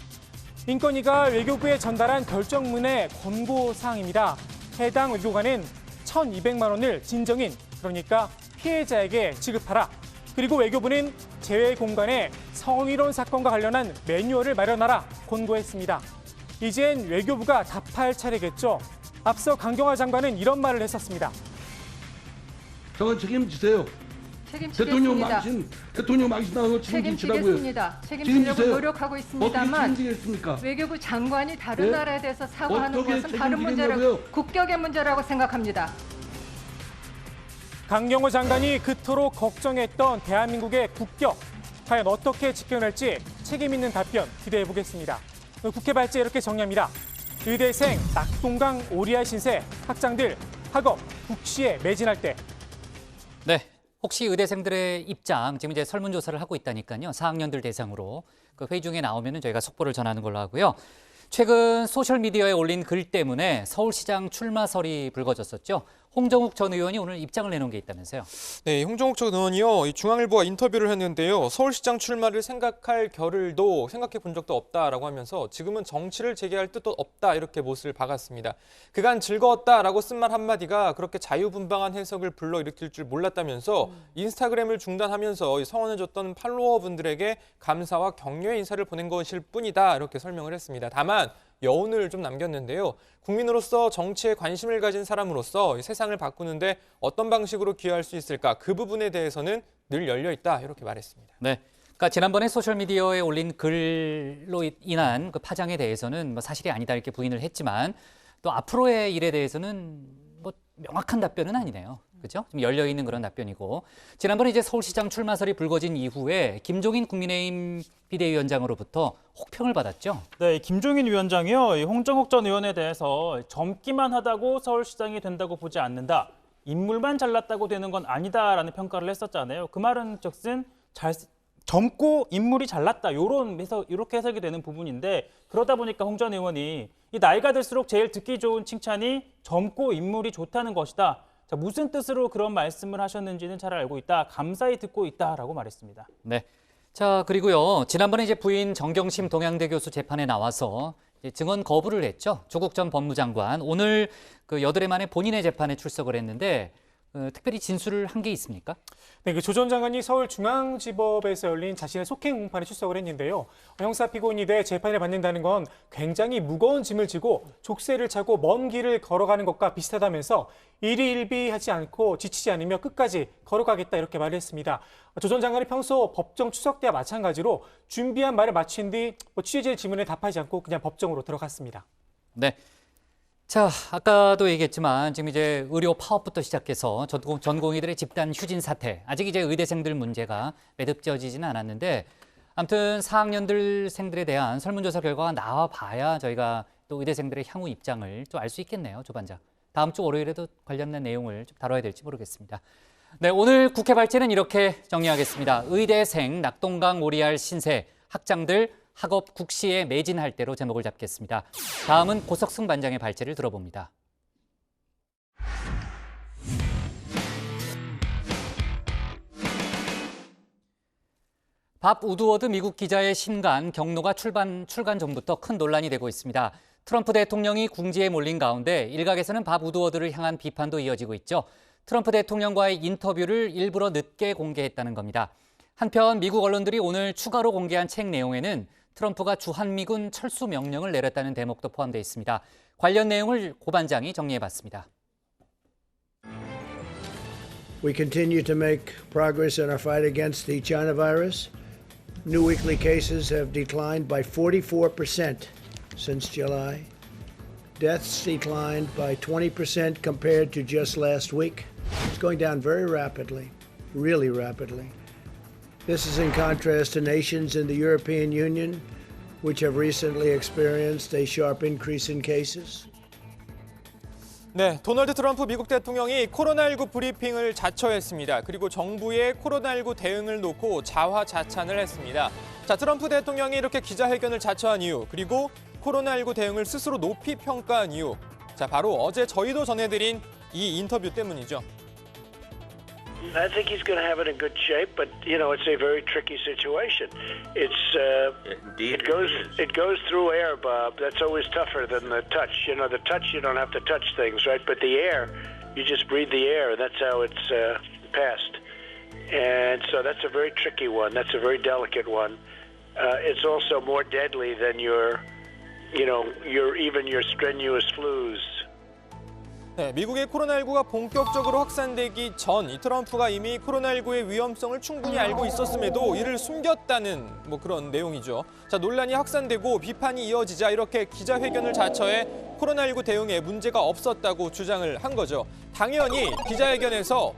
인권위가 외교부에 전달한 결정문의 권고사항입니다. 해당 외교관은 1,200만 원을 진정인, 그러니까 피해자에게 지급하라. 그리고 외교부는 재외 공간에 성희롱 사건과 관련한 매뉴얼을 마련하라 권고했습니다. 이젠 외교부가 답할 차례겠죠. 앞서 강경화 장관은 이런 말을 했었습니다. 저건 책임지세요. 책임지겠습니다. 대통령 망신당한 거 책임지라고요. 책임지겠습니다. 책임지려고 노력하고 있습니다만 어떻게 책임지겠습니까? 외교부 장관이 다른 네? 나라에 대해서 사과하는 어떻게 것은 다른 책임지겠냐고요? 문제라고, 국격의 문제라고 생각합니다. 강경호 장관이 그토록 걱정했던 대한민국의 국격, 과연 어떻게 지켜낼지 책임 있는 답변 기대해 보겠습니다. 국회 발제 이렇게 정리합니다. 의대생, 낙동강 오리알 신세, 학장들 학업 국시에 매진할 때. 네, 혹시 의대생들의 입장 지금 이제 설문조사를 하고 있다니까요. 4학년들 대상으로 그 회의 중에 나오면은 저희가 속보를 전하는 걸로 하고요. 최근 소셜미디어에 올린 글 때문에 서울시장 출마설이 불거졌었죠. 홍정욱 전 의원이 오늘 입장을 내놓은 게 있다면서요. 네, 홍정욱 전 의원이요. 중앙일보와 인터뷰를 했는데요. 서울시장 출마를 생각할 겨를도 생각해 본 적도 없다라고 하면서 지금은 정치를 재개할 뜻도 없다 이렇게 못을 박았습니다. 그간 즐거웠다라고 쓴 말 한마디가 그렇게 자유분방한 해석을 불러일으킬 줄 몰랐다면서 인스타그램을 중단하면서 성원해줬던 팔로워분들에게 감사와 격려의 인사를 보낸 것일 뿐이다 이렇게 설명을 했습니다. 다만 여운을 좀 남겼는데요. 국민으로서 정치에 관심을 가진 사람으로 세상을 바꾸는데 어떤 방식으로 기여할 수 있을까? 그 부분에 대해서는 늘 열려 있다 이렇게 말했습니다. 네, 그러니까 지난번에 소셜미디어에 올린 글로 인한 그 파장에 대해서는 뭐 사실이 아니다 이렇게 부인을 했지만 또 앞으로의 일에 대해서는 뭐 명확한 답변은 아니네요. 그렇죠? 좀 열려 있는 그런 답변이고 지난번에 이제 서울시장 출마설이 불거진 이후에 김종인 국민의힘 비대위원장으로부터 혹평을 받았죠. 네, 김종인 위원장이요. 이 홍정욱 전 의원에 대해서 젊기만 하다고 서울시장이 된다고 보지 않는다. 인물만 잘났다고 되는 건 아니다라는 평가를 했었잖아요. 그 말은 즉슨 젊고 인물이 잘났다. 이렇게 해석이 되는 부분인데 그러다 보니까 홍 전 의원이 이 나이가 들수록 제일 듣기 좋은 칭찬이 젊고 인물이 좋다는 것이다. 자, 무슨 뜻으로 그런 말씀을 하셨는지는 잘 알고 있다. 감사히 듣고 있다라고 말했습니다. 네. 자, 그리고요. 지난번에 이제 부인 정경심 동양대 교수 재판에 나와서 이제 증언 거부를 했죠. 조국 전 법무장관. 오늘 그 여드레 만에 본인의 재판에 출석을 했는데 특별히 진술을 한 게 있습니까? 네, 그 조 전 장관이 서울중앙지법에서 열린 자신의 속행 공판에 출석을 했는데요. 형사 피고인이 돼 재판을 받는다는 건 굉장히 무거운 짐을 지고 족쇄를 차고 먼 길을 걸어가는 것과 비슷하다면서 일희일비하지 않고 지치지 않으며 끝까지 걸어가겠다 이렇게 말을 했습니다. 조 전 장관이 평소 법정 추석 때와 마찬가지로 준비한 말을 마친 뒤 취재진 질문에 답하지 않고 그냥 법정으로 들어갔습니다. 네. 자, 아까도 얘기했지만 지금 이제 의료 파업부터 시작해서 전공의들의 집단 휴진 사태, 아직 이제 의대생들 문제가 매듭지어지지는 않았는데 아무튼 4학년들생들에 대한 설문조사 결과가 나와봐야 저희가 또 의대생들의 향후 입장을 좀 알 수 있겠네요, 조반장. 다음 주 월요일에도 관련된 내용을 좀 다뤄야 될지 모르겠습니다. 네, 오늘 국회 발제는 이렇게 정리하겠습니다. 의대생, 낙동강 오리알 신세, 학장들 학업 국시에 매진할 대로 제목을 잡겠습니다. 다음은 고석승 반장의 발제를 들어봅니다. 밥 우드워드 미국 기자의 신간 경로가 출간 전부터 큰 논란이 되고 있습니다. 트럼프 대통령이 궁지에 몰린 가운데 일각에서는 밥 우드워드를 향한 비판도 이어지고 있죠. 트럼프 대통령과의 인터뷰를 일부러 늦게 공개했다는 겁니다. 한편 미국 언론들이 오늘 추가로 공개한 책 내용에는 트럼프가 주한미군 철수 명령을 내렸다는 대목도 포함되어 있습니다. 관련 내용을 고 반장이 정리해봤습니다. We continue to make progress in our fight against the China virus. New weekly cases have declined by 44% since July. Deaths declined by 20% compared to just last week. It's going down very rapidly, really rapidly. This is in contrast to nations in the European Union, which have recently experienced a sharp increase in cases. 네, 도널드 트럼프 미국 대통령이 코로나19 브리핑을 자처했습니다. 그리고 정부의 코로나19 대응을 놓고 자화자찬을 했습니다. 자, 트럼프 대통령이 이렇게 기자회견을 자처한 이유, 그리고 코로나19 대응을 스스로 높이 평가한 이유. 자, 바로 어제 저희도 전해드린 이 인터뷰 때문이죠. I think he's going to have it in good shape, but it's a very tricky situation. It goes through air, Bob. That's always tougher than the touch. The touch you don't have to touch things, right? But the air, you just breathe the air. That's how it's passed. And so that's a very tricky one. That's a very delicate one. It's also more deadly than your strenuous flus. 네, 미국의 코로나19가 본격적으로 확산되기 전 이 트럼프가 이미 코로나19의 위험성을 충분히 알고 있었음에도 이를 숨겼다는 그런 내용이죠. 자, 논란이 확산되고 비판이 이어지자 이렇게 기자회견을 자처해 코로나19 대응에 문제가 없었다고 주장을 한 거죠. 당연히 기자회견에서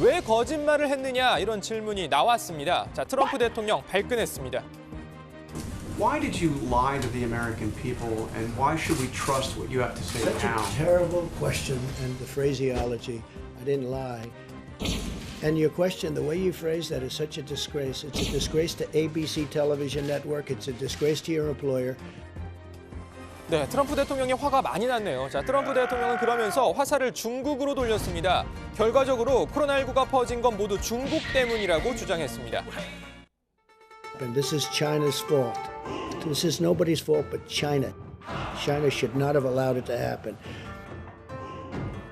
왜 거짓말을 했느냐 이런 질문이 나왔습니다. 자, 트럼프 대통령 발끈했습니다. Why did you lie to the American people, and why should we trust what you have to say now? That's a terrible question, and the phraseology, I didn't lie. And your question, the way you phrase that is such a disgrace. It's a disgrace to ABC television network. It's a disgrace to your employer. 네, 트럼프 대통령이 화가 많이 났네요. 자, 트럼프 대통령은 그러면서 화살을 중국으로 돌렸습니다. 결과적으로 코로나19가 퍼진 건 모두 중국 때문이라고 주장했습니다. And this is China's fault. This is nobody's fault but China. China should not have allowed it to happen.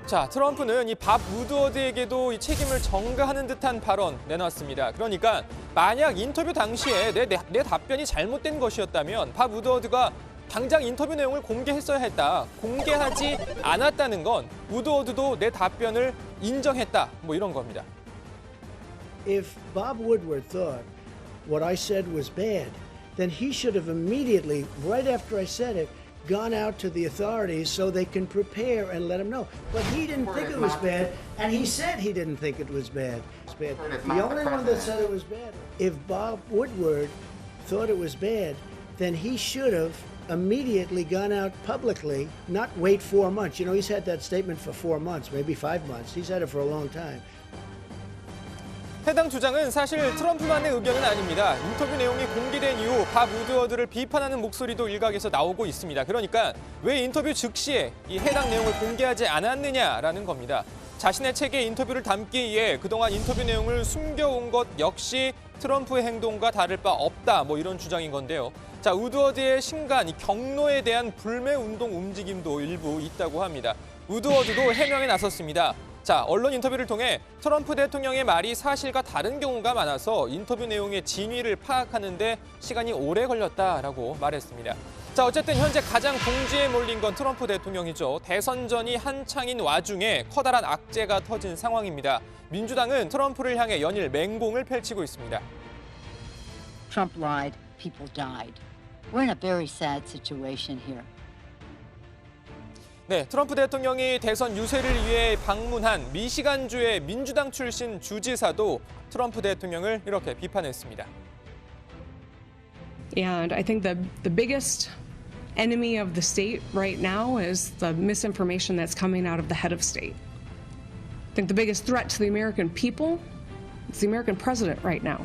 자, 트럼프는 이 밥 우드워드에게도 이 책임을 전가하는 듯한 발언 내놨습니다. 그러니까 만약 인터뷰 당시에 내 답변이 잘못된 것이었다면 밥 우드워드가 당장 인터뷰 내용을 공개했어야 했다. 공개하지 않았다는 건 우드워드도 내 답변을 인정했다. 이런 겁니다. If Bob Woodward thought what I said was bad, then he should have immediately, right after I said it, gone out to the authorities so they can prepare and let him know. But he didn't think it was bad, and he said he didn't think it was bad. It's bad. The only one that said it was bad. If Bob Woodward thought it was bad, then he should have immediately gone out publicly, not wait 4 months. He's had that statement for 4 months, maybe 5 months. He's had it for a long time. 해당 주장은 사실 트럼프만의 의견은 아닙니다. 인터뷰 내용이 공개된 이후 밥 우드워드를 비판하는 목소리도 일각에서 나오고 있습니다. 그러니까 왜 인터뷰 즉시에 이 해당 내용을 공개하지 않았느냐라는 겁니다. 자신의 책에 인터뷰를 담기 위해 그동안 인터뷰 내용을 숨겨온 것 역시 트럼프의 행동과 다를 바 없다. 이런 주장인 건데요. 자, 우드워드의 신간, 이 경로에 대한 불매 운동 움직임도 일부 있다고 합니다. 우드워드도 해명에 나섰습니다. 자, 언론 인터뷰를 통해 트럼프 대통령의 말이 사실과 다른 경우가 많아서 인터뷰 내용의 진위를 파악하는 데 시간이 오래 걸렸다라고 말했습니다. 자, 어쨌든 현재 가장 궁지에 몰린 건 트럼프 대통령이죠. 대선전이 한창인 와중에 커다란 악재가 터진 상황입니다. 민주당은 트럼프를 향해 연일 맹공을 펼치고 있습니다. Trump lied, people died. We're in a very sad situation here. 네, 트럼프 대통령이 대선 유세를 위해 방문한 미시간주의 민주당 출신 주지사도 트럼프 대통령을 이렇게 비판했습니다. And I think the biggest enemy of the state right now is the misinformation that's coming out of the head of state. I think the biggest threat to the American people is the American president right now.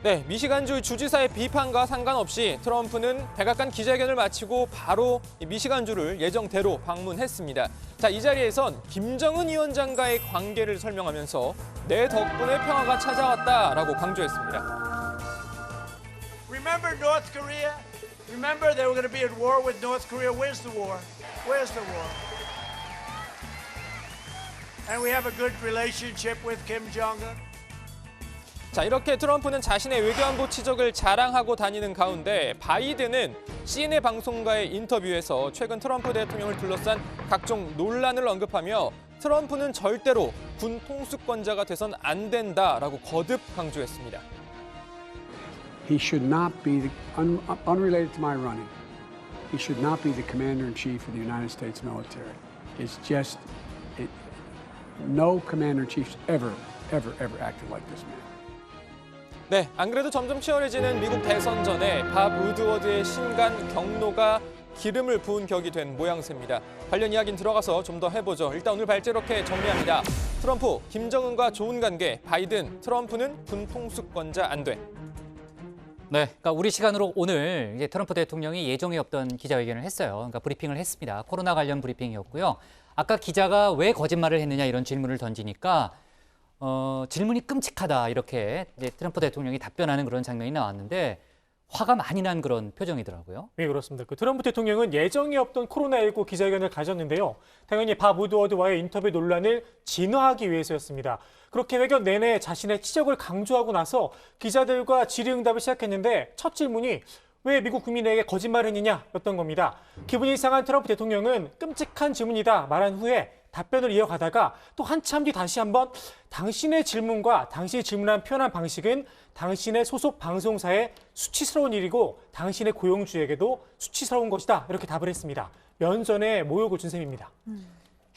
네, 미시간주 주지사의 비판과 상관없이 트럼프는 백악관 기자회견을 마치고 바로 미시간주를 예정대로 방문했습니다. 자, 이 자리에선 김정은 위원장과의 관계를 설명하면서 내 덕분에 평화가 찾아왔다라고 강조했습니다. remember North Korea? Remember they were going to be at war with North Korea? Where's the war? Where's the war? And we have a good relationship with Kim Jong-un. 자, 이렇게 트럼프는 자신의 외교안보 치적을 자랑하고 다니는 가운데 바이든은 CNN 방송과의 인터뷰에서 최근 트럼프 대통령을 둘러싼 각종 논란을 언급하며 트럼프는 절대로 군 통수권자가 돼선 안 된다라고 거듭 강조했습니다. He should not be, unrelated to my running, he should not be the commander-in-chief of the United States military. It's just, no commander-in-chief's ever acted like this man. 네, 안 그래도 점점 치열해지는 미국 대선 전에 밥 우드워드의 신간 경로가 기름을 부은 격이 된 모양새입니다. 관련 이야기는 들어가서 좀 더 해보죠. 일단 오늘 발제 이렇게 정리합니다. 트럼프, 김정은과 좋은 관계, 바이든, 트럼프는 군 통수권자 안 돼. 네, 그러니까 우리 시간으로 오늘 이제 트럼프 대통령이 예정에 없던 기자회견을 했어요. 그러니까 브리핑을 했습니다. 코로나 관련 브리핑이었고요. 아까 기자가 왜 거짓말을 했느냐 이런 질문을 던지니까 질문이 끔찍하다 이렇게 이제 트럼프 대통령이 답변하는 그런 장면이 나왔는데 화가 많이 난 그런 표정이더라고요. 네, 그렇습니다. 그 트럼프 대통령은 예정에 없던 코로나19 기자회견을 가졌는데요. 당연히 밥 우드워드와의 인터뷰 논란을 진화하기 위해서였습니다. 그렇게 회견 내내 자신의 치적을 강조하고 나서 기자들과 질의응답을 시작했는데 첫 질문이 왜 미국 국민에게 거짓말했느냐였던 겁니다. 기분이 상한 트럼프 대통령은 끔찍한 질문이다 말한 후에 답변을 이어가다가 또 한참 뒤 다시 한번 당신의 질문과 당신이 질문한 표현한 방식은 당신의 소속 방송사의 수치스러운 일이고 당신의 고용주에게도 수치스러운 것이다 이렇게 답을 했습니다. 면전에 모욕을 준 셈입니다.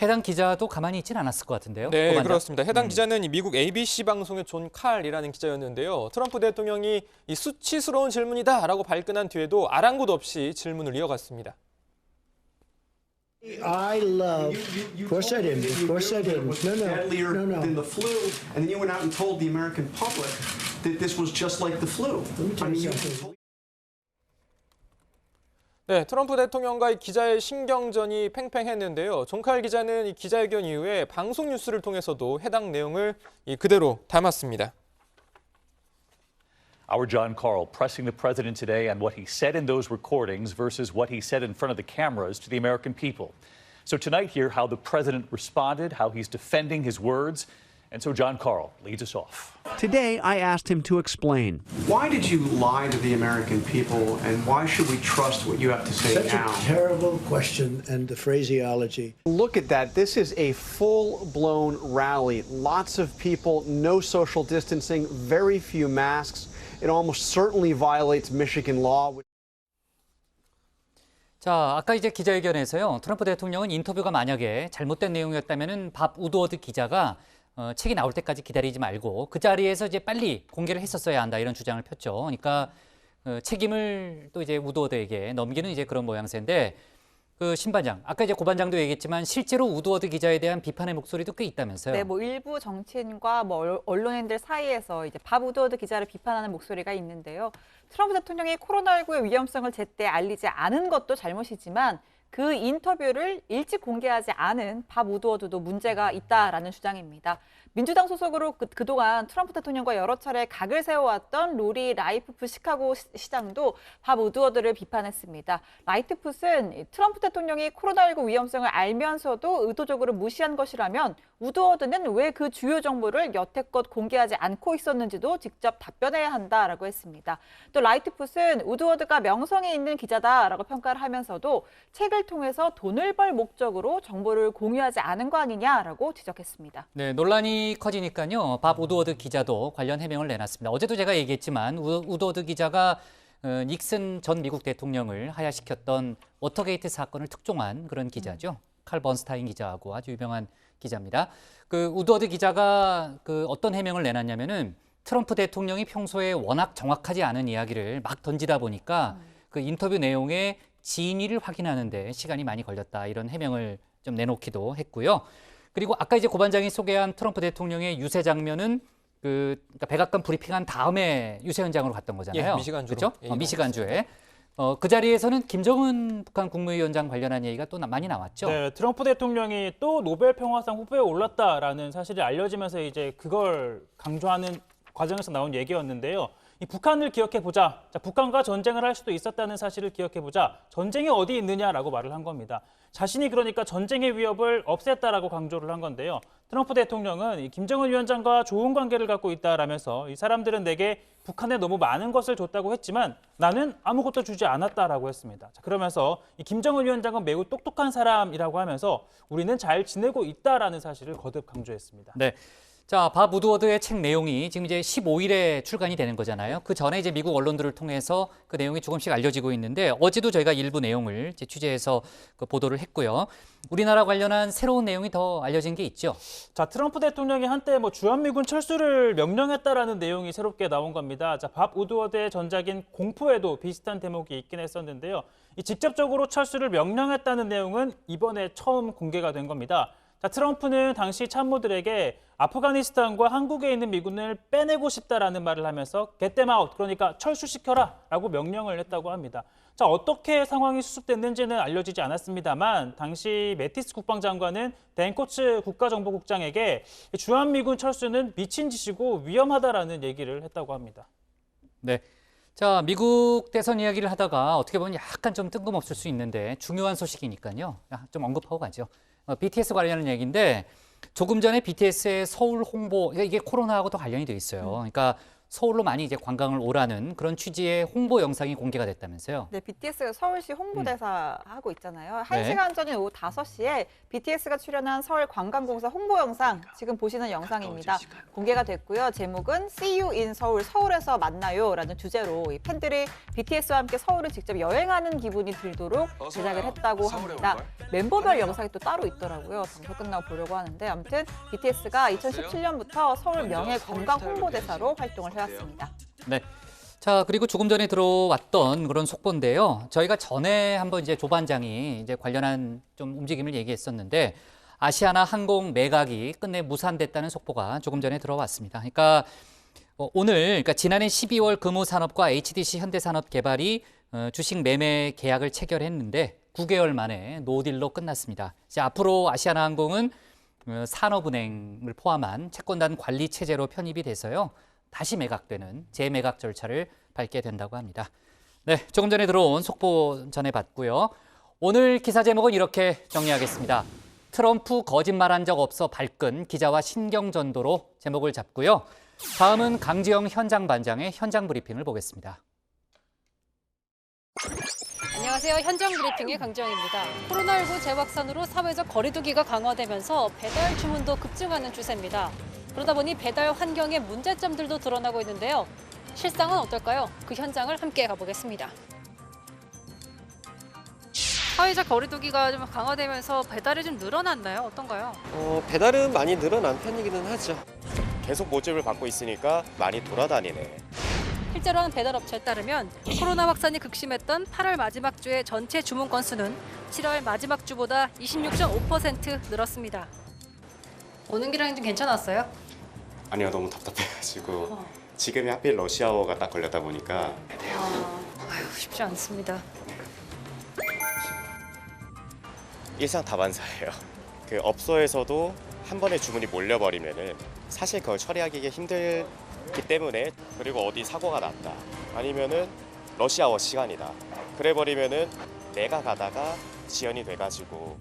해당 기자도 가만히 있진 않았을 것 같은데요. 네, 고반장? 그렇습니다. 해당 기자는 이 미국 ABC 방송의 존 칼이라는 기자였는데요. 트럼프 대통령이 이 수치스러운 질문이다라고 발끈한 뒤에도 아랑곳 없이 질문을 이어갔습니다. I love. Of course I didn't. Of course I didn't. Was deadlier than the flu, and then you went out and told the American public that this was just like the flu. I mean, you told. 네, 트럼프 대통령과 이 기자의 신경전이 팽팽했는데요. 존 칼 기자는 이 기자회견 이후에 방송 뉴스를 통해서도 해당 내용을 그대로 담았습니다. Our John Karl pressing the president today on what he said in those recordings versus what he said in front of the cameras to the American people. So tonight, hear how the president responded, how he's defending his words. And so John Karl leads us off. Today, I asked him to explain. Why did you lie to the American people, and why should we trust what you have to say Such now? a terrible question and the phraseology. Look at that. This is a full-blown rally. Lots of people, no social distancing, very few masks. It almost certainly violates Michigan law. 자, 아까 이제 기자회견에서요. 트럼프 대통령은 인터뷰가 만약에 잘못된 내용이었다면은 밥 우드워드 기자가 책이 나올 때까지 기다리지 말고 그 자리에서 이제 빨리 공개를 했었어야 한다 이런 주장을 폈죠. 그러니까 책임을 또 이제 우드워드에게 넘기는 이제 그런 모양새인데 그 신반장, 아까 이제 고반장도 얘기했지만 실제로 우드워드 기자에 대한 비판의 목소리도 꽤 있다면서요. 네, 뭐 일부 정치인과 뭐 언론인들 사이에서 이제 밥 우드워드 기자를 비판하는 목소리가 있는데요. 트럼프 대통령이 코로나19의 위험성을 제때 알리지 않은 것도 잘못이지만 그 인터뷰를 일찍 공개하지 않은 밥 우드워드도 문제가 있다라는 주장입니다. 민주당 소속으로 그동안 트럼프 대통령과 여러 차례 각을 세워왔던 로리 라이트풋 시카고 시장도 밥 우드워드를 비판했습니다. 라이트풋은 트럼프 대통령이 코로나19 위험성을 알면서도 의도적으로 무시한 것이라면 우드워드는 왜 그 주요 정보를 여태껏 공개하지 않고 있었는지도 직접 답변해야 한다라고 했습니다. 또 라이트풋은 우드워드가 명성이 있는 기자다라고 평가를 하면서도 책을 통해서 돈을 벌 목적으로 정보를 공유하지 않은 거 아니냐라고 지적했습니다. 네, 논란이 커지니까요. 밥 우드워드 기자도 관련 해명을 내놨습니다. 어제도 제가 얘기했지만 우드워드 기자가 닉슨 전 미국 대통령을 하야시켰던 워터게이트 사건을 특종한 그런 기자죠. 칼 번스타인 기자하고 아주 유명한 기자입니다. 그 우드워드 기자가 그 어떤 해명을 내놨냐면은 트럼프 대통령이 평소에 워낙 정확하지 않은 이야기를 막 던지다 보니까 그 인터뷰 내용의 진위를 확인하는 데 시간이 많이 걸렸다. 이런 해명을 좀 내놓기도 했고요. 그리고 아까 이제 고반장이 소개한 트럼프 대통령의 유세 장면은 그러니까 백악관 브리핑한 다음에 유세 현장으로 갔던 거잖아요. 예, 미시간주로. 그렇죠? 예, 미시간주에. 그 자리에서는 김정은 북한 국무위원장 관련한 얘기가 또 많이 나왔죠. 네, 트럼프 대통령이 또 노벨 평화상 후보에 올랐다라는 사실이 알려지면서 이제 그걸 강조하는 과정에서 나온 얘기였는데요. 이 북한을 기억해 보자. 자, 북한과 전쟁을 할 수도 있었다는 사실을 기억해 보자. 전쟁이 어디 있느냐라고 말을 한 겁니다. 자신이 그러니까 전쟁의 위협을 없앴다라고 강조를 한 건데요. 트럼프 대통령은 이 김정은 위원장과 좋은 관계를 갖고 있다라면서 이 사람들은 내게 북한에 너무 많은 것을 줬다고 했지만 나는 아무것도 주지 않았다라고 했습니다. 자, 그러면서 이 김정은 위원장은 매우 똑똑한 사람이라고 하면서 우리는 잘 지내고 있다라는 사실을 거듭 강조했습니다. 네. 자, 밥 우드워드의 책 내용이 지금 이제 15일에 출간이 되는 거잖아요. 그 전에 이제 미국 언론들을 통해서 그 내용이 조금씩 알려지고 있는데 어제도 저희가 일부 내용을 이제 취재해서 그 보도를 했고요. 우리나라 관련한 새로운 내용이 더 알려진 게 있죠. 자, 트럼프 대통령이 한때 주한미군 철수를 명령했다라는 내용이 새롭게 나온 겁니다. 자, 밥 우드워드의 전작인 공포에도 비슷한 대목이 있긴 했었는데요. 이 직접적으로 철수를 명령했다는 내용은 이번에 처음 공개가 된 겁니다. 자, 트럼프는 당시 참모들에게 아프가니스탄과 한국에 있는 미군을 빼내고 싶다라는 말을 하면서 get them out, 그러니까 철수시켜라 라고 명령을 했다고 합니다. 자, 어떻게 상황이 수습됐는지는 알려지지 않았습니다만 당시 매티스 국방장관은 댄 코츠 국가정보국장에게 주한미군 철수는 미친 짓이고 위험하다라는 얘기를 했다고 합니다. 네. 자, 미국 대선 이야기를 하다가 어떻게 보면 약간 좀 뜬금없을 수 있는데 중요한 소식이니까요. 좀 언급하고 가죠. BTS 관련한 얘기인데 조금 전에 BTS의 서울 홍보, 이게 코로나하고도 관련이 돼 있어요. 그러니까 서울로 많이 이제 관광을 오라는 그런 취지의 홍보 영상이 공개가 됐다면서요. 네, BTS가 서울시 홍보대사 하고 있잖아요. 1시간 네. 전인 오후 5시에 BTS가 출연한 서울관광공사 홍보 영상, 지금 보시는 영상입니다. 공개가 됐고요. 제목은 See You in 서울, 서울에서 만나요 라는 주제로 이 팬들이 BTS와 함께 서울을 직접 여행하는 기분이 들도록 제작을 했다고 합니다. 멤버별 영상이 또 따로 있더라고요. 방송 끝나고 보려고 하는데 아무튼 BTS가 2017년부터 서울 명예 관광 홍보대사로 활동을 해왔습니다. 네. 자, 그리고 조금 전에 들어왔던 그런 속보인데요. 저희가 전에 한번 이제 조 반장이 이제 관련한 좀 움직임을 얘기했었는데 아시아나 항공 매각이 끝내 무산됐다는 속보가 조금 전에 들어왔습니다. 그러니까 그러니까 지난해 12월 금호산업과 HDC 현대산업개발이 주식 매매 계약을 체결했는데 9개월 만에 노딜로 끝났습니다. 이제 앞으로 아시아나 항공은 산업은행을 포함한 채권단 관리 체제로 편입이 돼서요. 다시 매각되는 재매각 절차를 밟게 된다고 합니다. 네, 조금 전에 들어온 속보 전해봤고요. 오늘 기사 제목은 이렇게 정리하겠습니다. 트럼프 거짓말한 적 없어 발끈 기자와 신경전도로 제목을 잡고요. 다음은 강지영 현장 반장의 현장 브리핑을 보겠습니다. 안녕하세요. 현장 브리핑의 강지영입니다. 코로나19 재확산으로 사회적 거리두기가 강화되면서 배달 주문도 급증하는 추세입니다. 그러다 보니 배달 환경의 문제점들도 드러나고 있는데요. 실상은 어떨까요? 그 현장을 함께 가보겠습니다. 사회적 거리두기가 좀 강화되면서 배달이 좀 늘어났나요? 어떤가요? 배달은 많이 늘어난 편이기는 하죠. 계속 모집을 받고 있으니까 많이 돌아다니네. 실제로 한 배달업체에 따르면 코로나 확산이 극심했던 8월 마지막 주의 전체 주문 건수는 7월 마지막 주보다 26.5% 늘었습니다. 오는 길은 좀 괜찮았어요? 아니요, 너무 답답해가지고 지금이 하필 러시아워가 딱 걸렸다 보니까 쉽지 않습니다. 일상다반사예요. 그 업소에서도 한 번에 주문이 몰려버리면은 사실 그걸 처리하기 힘들기 때문에, 그리고 어디 사고가 났다 아니면은 러시아워 시간이다 그래버리면은 내가 가다가 지연이 돼가지고.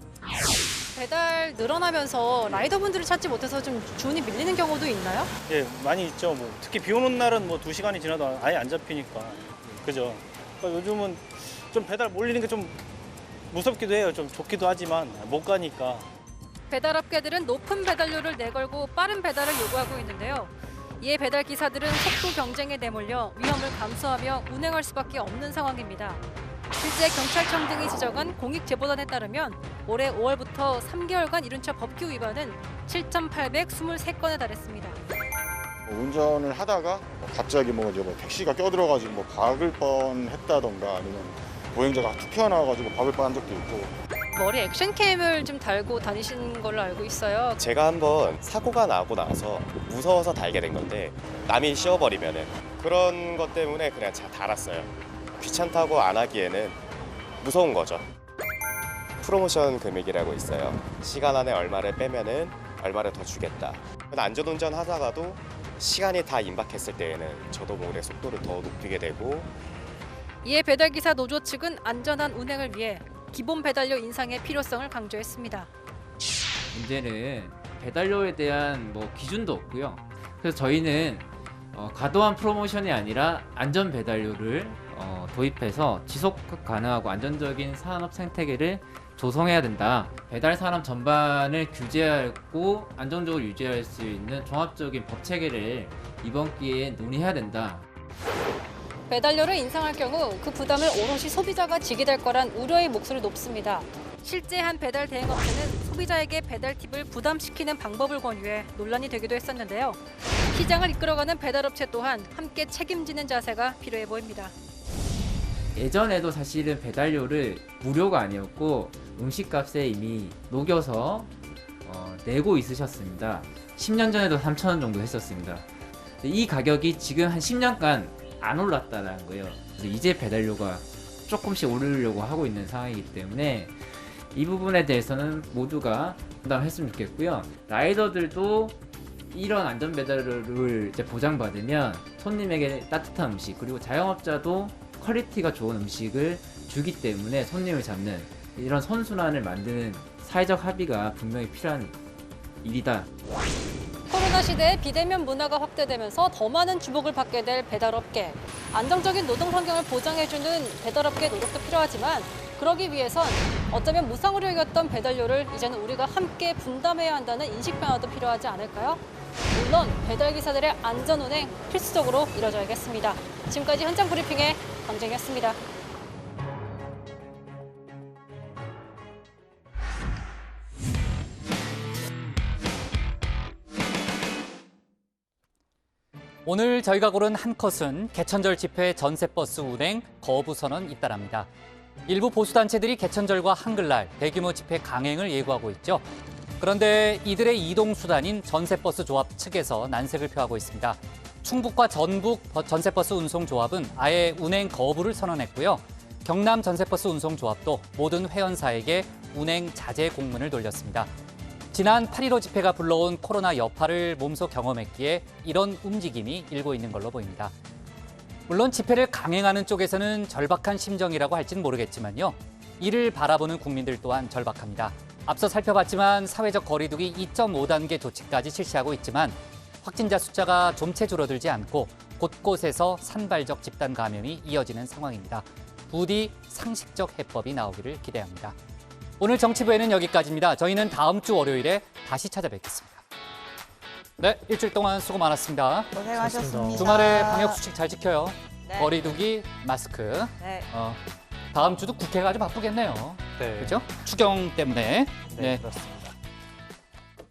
배달 늘어나면서 라이더분들을 찾지 못해서 좀 주문이 밀리는 경우도 있나요? 예, 많이 있죠. 특히 비 오는 날은 2시간이 지나도 아예 안 잡히니까. 그죠. 그러니까 요즘은 좀 배달 몰리는 게 좀 무섭기도 해요. 좀 좋기도 하지만 못 가니까. 배달업계들은 높은 배달료를 내걸고 빠른 배달을 요구하고 있는데요. 이에 배달 기사들은 속도 경쟁에 내몰려 위험을 감수하며 운행할 수밖에 없는 상황입니다. 실제 경찰청 등이 지적한 공익제보단에 따르면 올해 5월부터 3개월간 이륜차 법규 위반은 7,823건에 달했습니다. 운전을 하다가 갑자기 택시가 껴들어가지고 박을 뻔했다던가 아니면 보행자가 툭 튀어나와가지고 박을 뻔한 적도 있고. 머리 액션캠을 좀 달고 다니신 걸로 알고 있어요. 제가 한번 사고가 나고 나서 무서워서 달게 된 건데 남이 씌워버리면은 그런 것 때문에 그냥 달았어요. 귀찮다고 안 하기에는 무서운 거죠. 프로모션 금액이라고 있어요. 시간 안에 얼마를 빼면은 얼마를 더 주겠다. 안전운전 하다가도 시간이 다 임박했을 때에는 저도 모르게 속도를 더 높이게 되고. 이에 배달기사 노조 측은 안전한 운행을 위해 기본 배달료 인상의 필요성을 강조했습니다. 문제는 배달료에 대한 기준도 없고요. 그래서 저희는 과도한 프로모션이 아니라 안전 배달료를 도입해서 지속 가능하고 안전적인 산업 생태계를 조성해야 된다. 배달 산업 전반을 규제하고 안정적으로 유지할 수 있는 종합적인 법 체계를 이번 기회에 논의해야 된다. 배달료를 인상할 경우 그 부담을 오롯이 소비자가 지게 될 거란 우려의 목소리 높습니다. 실제 한 배달 대행업체는 소비자에게 배달 팁을 부담시키는 방법을 권유해 논란이 되기도 했었는데요. 시장을 이끌어가는 배달업체 또한 함께 책임지는 자세가 필요해 보입니다. 예전에도 사실은 배달료를 무료가 아니었고 음식값에 이미 녹여서 내고 있으셨습니다. 10년 전에도 3,000원 정도 했었습니다. 이 가격이 지금 한 10년간 안 올랐다는 거예요. 그래서 이제 배달료가 조금씩 오르려고 하고 있는 상황이기 때문에 이 부분에 대해서는 모두가 분담했으면 좋겠고요. 라이더들도 이런 안전 배달료를 이제 보장받으면 손님에게 따뜻한 음식, 그리고 자영업자도 퀄리티가 좋은 음식을 주기 때문에 손님을 잡는 이런 선순환을 만드는 사회적 합의가 분명히 필요한 일이다. 코로나 시대에 비대면 문화가 확대되면서 더 많은 주목을 받게 될 배달업계. 안정적인 노동 환경을 보장해주는 배달업계 노력도 필요하지만 그러기 위해선 어쩌면 무상으로 여겼던 배달료를 이제는 우리가 함께 분담해야 한다는 인식 변화도 필요하지 않을까요? 물론 배달기사들의 안전운행 필수적으로 이뤄져야겠습니다. 지금까지 현장 브리핑의 강정이었습니다. 오늘 저희가 고른 한 컷은 개천절 집회 전세버스 운행 거부 선언 잇따랍니다. 일부 보수단체들이 개천절과 한글날 대규모 집회 강행을 예고하고 있죠. 그런데 이들의 이동수단인 전세버스 조합 측에서 난색을 표하고 있습니다. 충북과 전북 전세버스 운송조합은 아예 운행 거부를 선언했고요. 경남 전세버스 운송조합도 모든 회원사에게 운행 자제 공문을 돌렸습니다. 지난 8.15 집회가 불러온 코로나 여파를 몸소 경험했기에 이런 움직임이 일고 있는 걸로 보입니다. 물론 집회를 강행하는 쪽에서는 절박한 심정이라고 할지는 모르겠지만요. 이를 바라보는 국민들 또한 절박합니다. 앞서 살펴봤지만 사회적 거리두기 2.5단계 조치까지 실시하고 있지만 확진자 숫자가 좀채 줄어들지 않고 곳곳에서 산발적 집단 감염이 이어지는 상황입니다. 부디 상식적 해법이 나오기를 기대합니다. 오늘 정치부에는 여기까지입니다. 저희는 다음 주 월요일에 다시 찾아뵙겠습니다. 네, 일주일 동안 수고 많았습니다. 고생하셨습니다. 주말에 방역 수칙 잘 지켜요. 네. 거리두기, 마스크. 네. 다음 주도 국회가 아주 바쁘겠네요. 네. 그렇죠? 추경 때문에. 네, 그렇습니다.